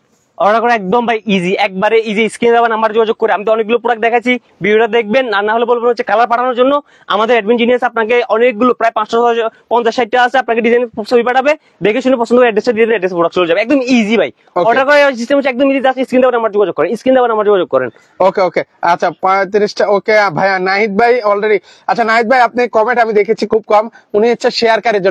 Speaker 1: অর্ডার করা একদম ভাই ইজি, একবারে ইজি। স্ক্রিনে দেওয়া নাম্বার যোগাযোগ করে, আমি তো অনেকগুলো প্রোডাক্ট দেখাচ্ছি, ভিডিওটা দেখবেন। আর না হলে বলবেন হচ্ছে কালার পাঠানোর জন্য, আমাদের অ্যাডমিন জিনিয়াস আপনাকে অনেকগুলো প্রায় 550-60টা আছে, আপনাকে ডিজাইন ছবি পাঠাবে, দেখে শুনে পছন্দ করে অ্যাড্রেসটা দিয়ে অ্যাড্রেস প্রোডাক্ট চলে যাবে, একদম ইজি ভাই। অর্ডার করার সিস্টেম হচ্ছে একদম ইজি, জাস্ট স্ক্রিন দেওয়া নাম্বার যোগাযোগ করেন, স্ক্রিন দেওয়া নাম্বার যোগাযোগ করেন।
Speaker 2: ওকে ওকে, আচ্ছা 35টা। ওকে ভাইয়া নাহিদ ভাই অলরেডি, আচ্ছা নাহিদ ভাই আপনি কমেন্ট আমি দেখেছি খুব কম, উনি হচ্ছে শেয়ারকারীর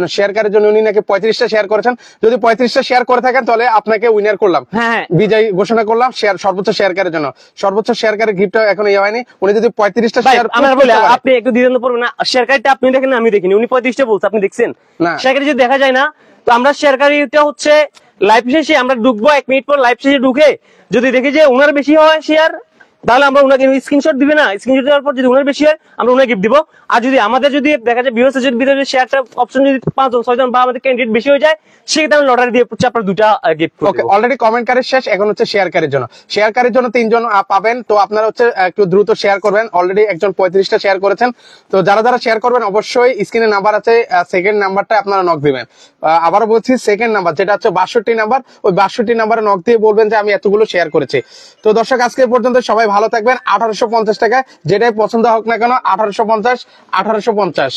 Speaker 2: জন্য উনি নাকি 35টা শেয়ার করেছেন। যদি 35টা শেয়ার করে থাকেন তাহলে আপনাকে উইনার করলাম,
Speaker 1: হ্যাঁ
Speaker 2: বিজয় ঘোষণা করলাম। শেয়ার সর্বোচ্চ শেয়ারকারীর জন্য, সর্বোচ্চ শেয়ারকারীর গিফট এখন ইয়ে হয়নি। উনি যদি 35টা শেয়ার
Speaker 1: আপনি একটু দ্বিধান্ত পড়বেন না, শেয়ারকারীটা আপনি দেখেন আমি দেখিনি, উনি 35টা বলছে, আপনি দেখছেন
Speaker 2: না?
Speaker 1: শেয়ারকারী যদি দেখা যায় না, তো আমরা শেয়ারকারীটা হচ্ছে লাইভ শেষে আমরা ঢুকবো, 1 মিনিট পর লাইভ শেষে ঢুকে যদি দেখি যে উনার বেশি হয় শেয়ার, তাহলে আমরা উনাকে স্ক্রিনশট দিবে না, স্ক্রিনশট দেওয়ার পর যদি উনার বেশি হয় আমরা উনাকে গিফট দিব। আর যদি আমাদের যদি দেখা যায় ভিউয়ার্স যদি ভিতরে শেয়ারটা অপশন যদি 5 জন 6 জন বা আমাদের ক্যান্ডিডেট বেশি হয়ে যায়, সেক্ষেত্রে আমরা লটারি দিয়ে আপনার 2টা গিফট করব।
Speaker 2: ওকে, অলরেডি কমেন্টকারীর শেষ, এখন হচ্ছে শেয়ারকারীর জন্য। শেয়ারকারীর জন্য 3 জন পাবেন, তো আপনারা হচ্ছে একটু দ্রুত শেয়ার করবেন। অলরেডি একজন 35টা শেয়ার করেছেন, তো যারা যারা শেয়ার করবেন অবশ্যই স্ক্রিনে নাম্বার আছে, সেকেন্ড নাম্বারটা আপনারা নক দিবেন। আবারও বলছি সেকেন্ড নাম্বার যেটা হচ্ছে 62 নাম্বার, ওই 62 নাম্বারে নক দিয়ে বলবেন যে আমি এতগুলো শেয়ার করেছি। তো দর্শক আজকে পর্যন্ত সবাই ভালো থাকবেন। 1850 টাকা যেটাই পছন্দ হোক না কেন, 1850।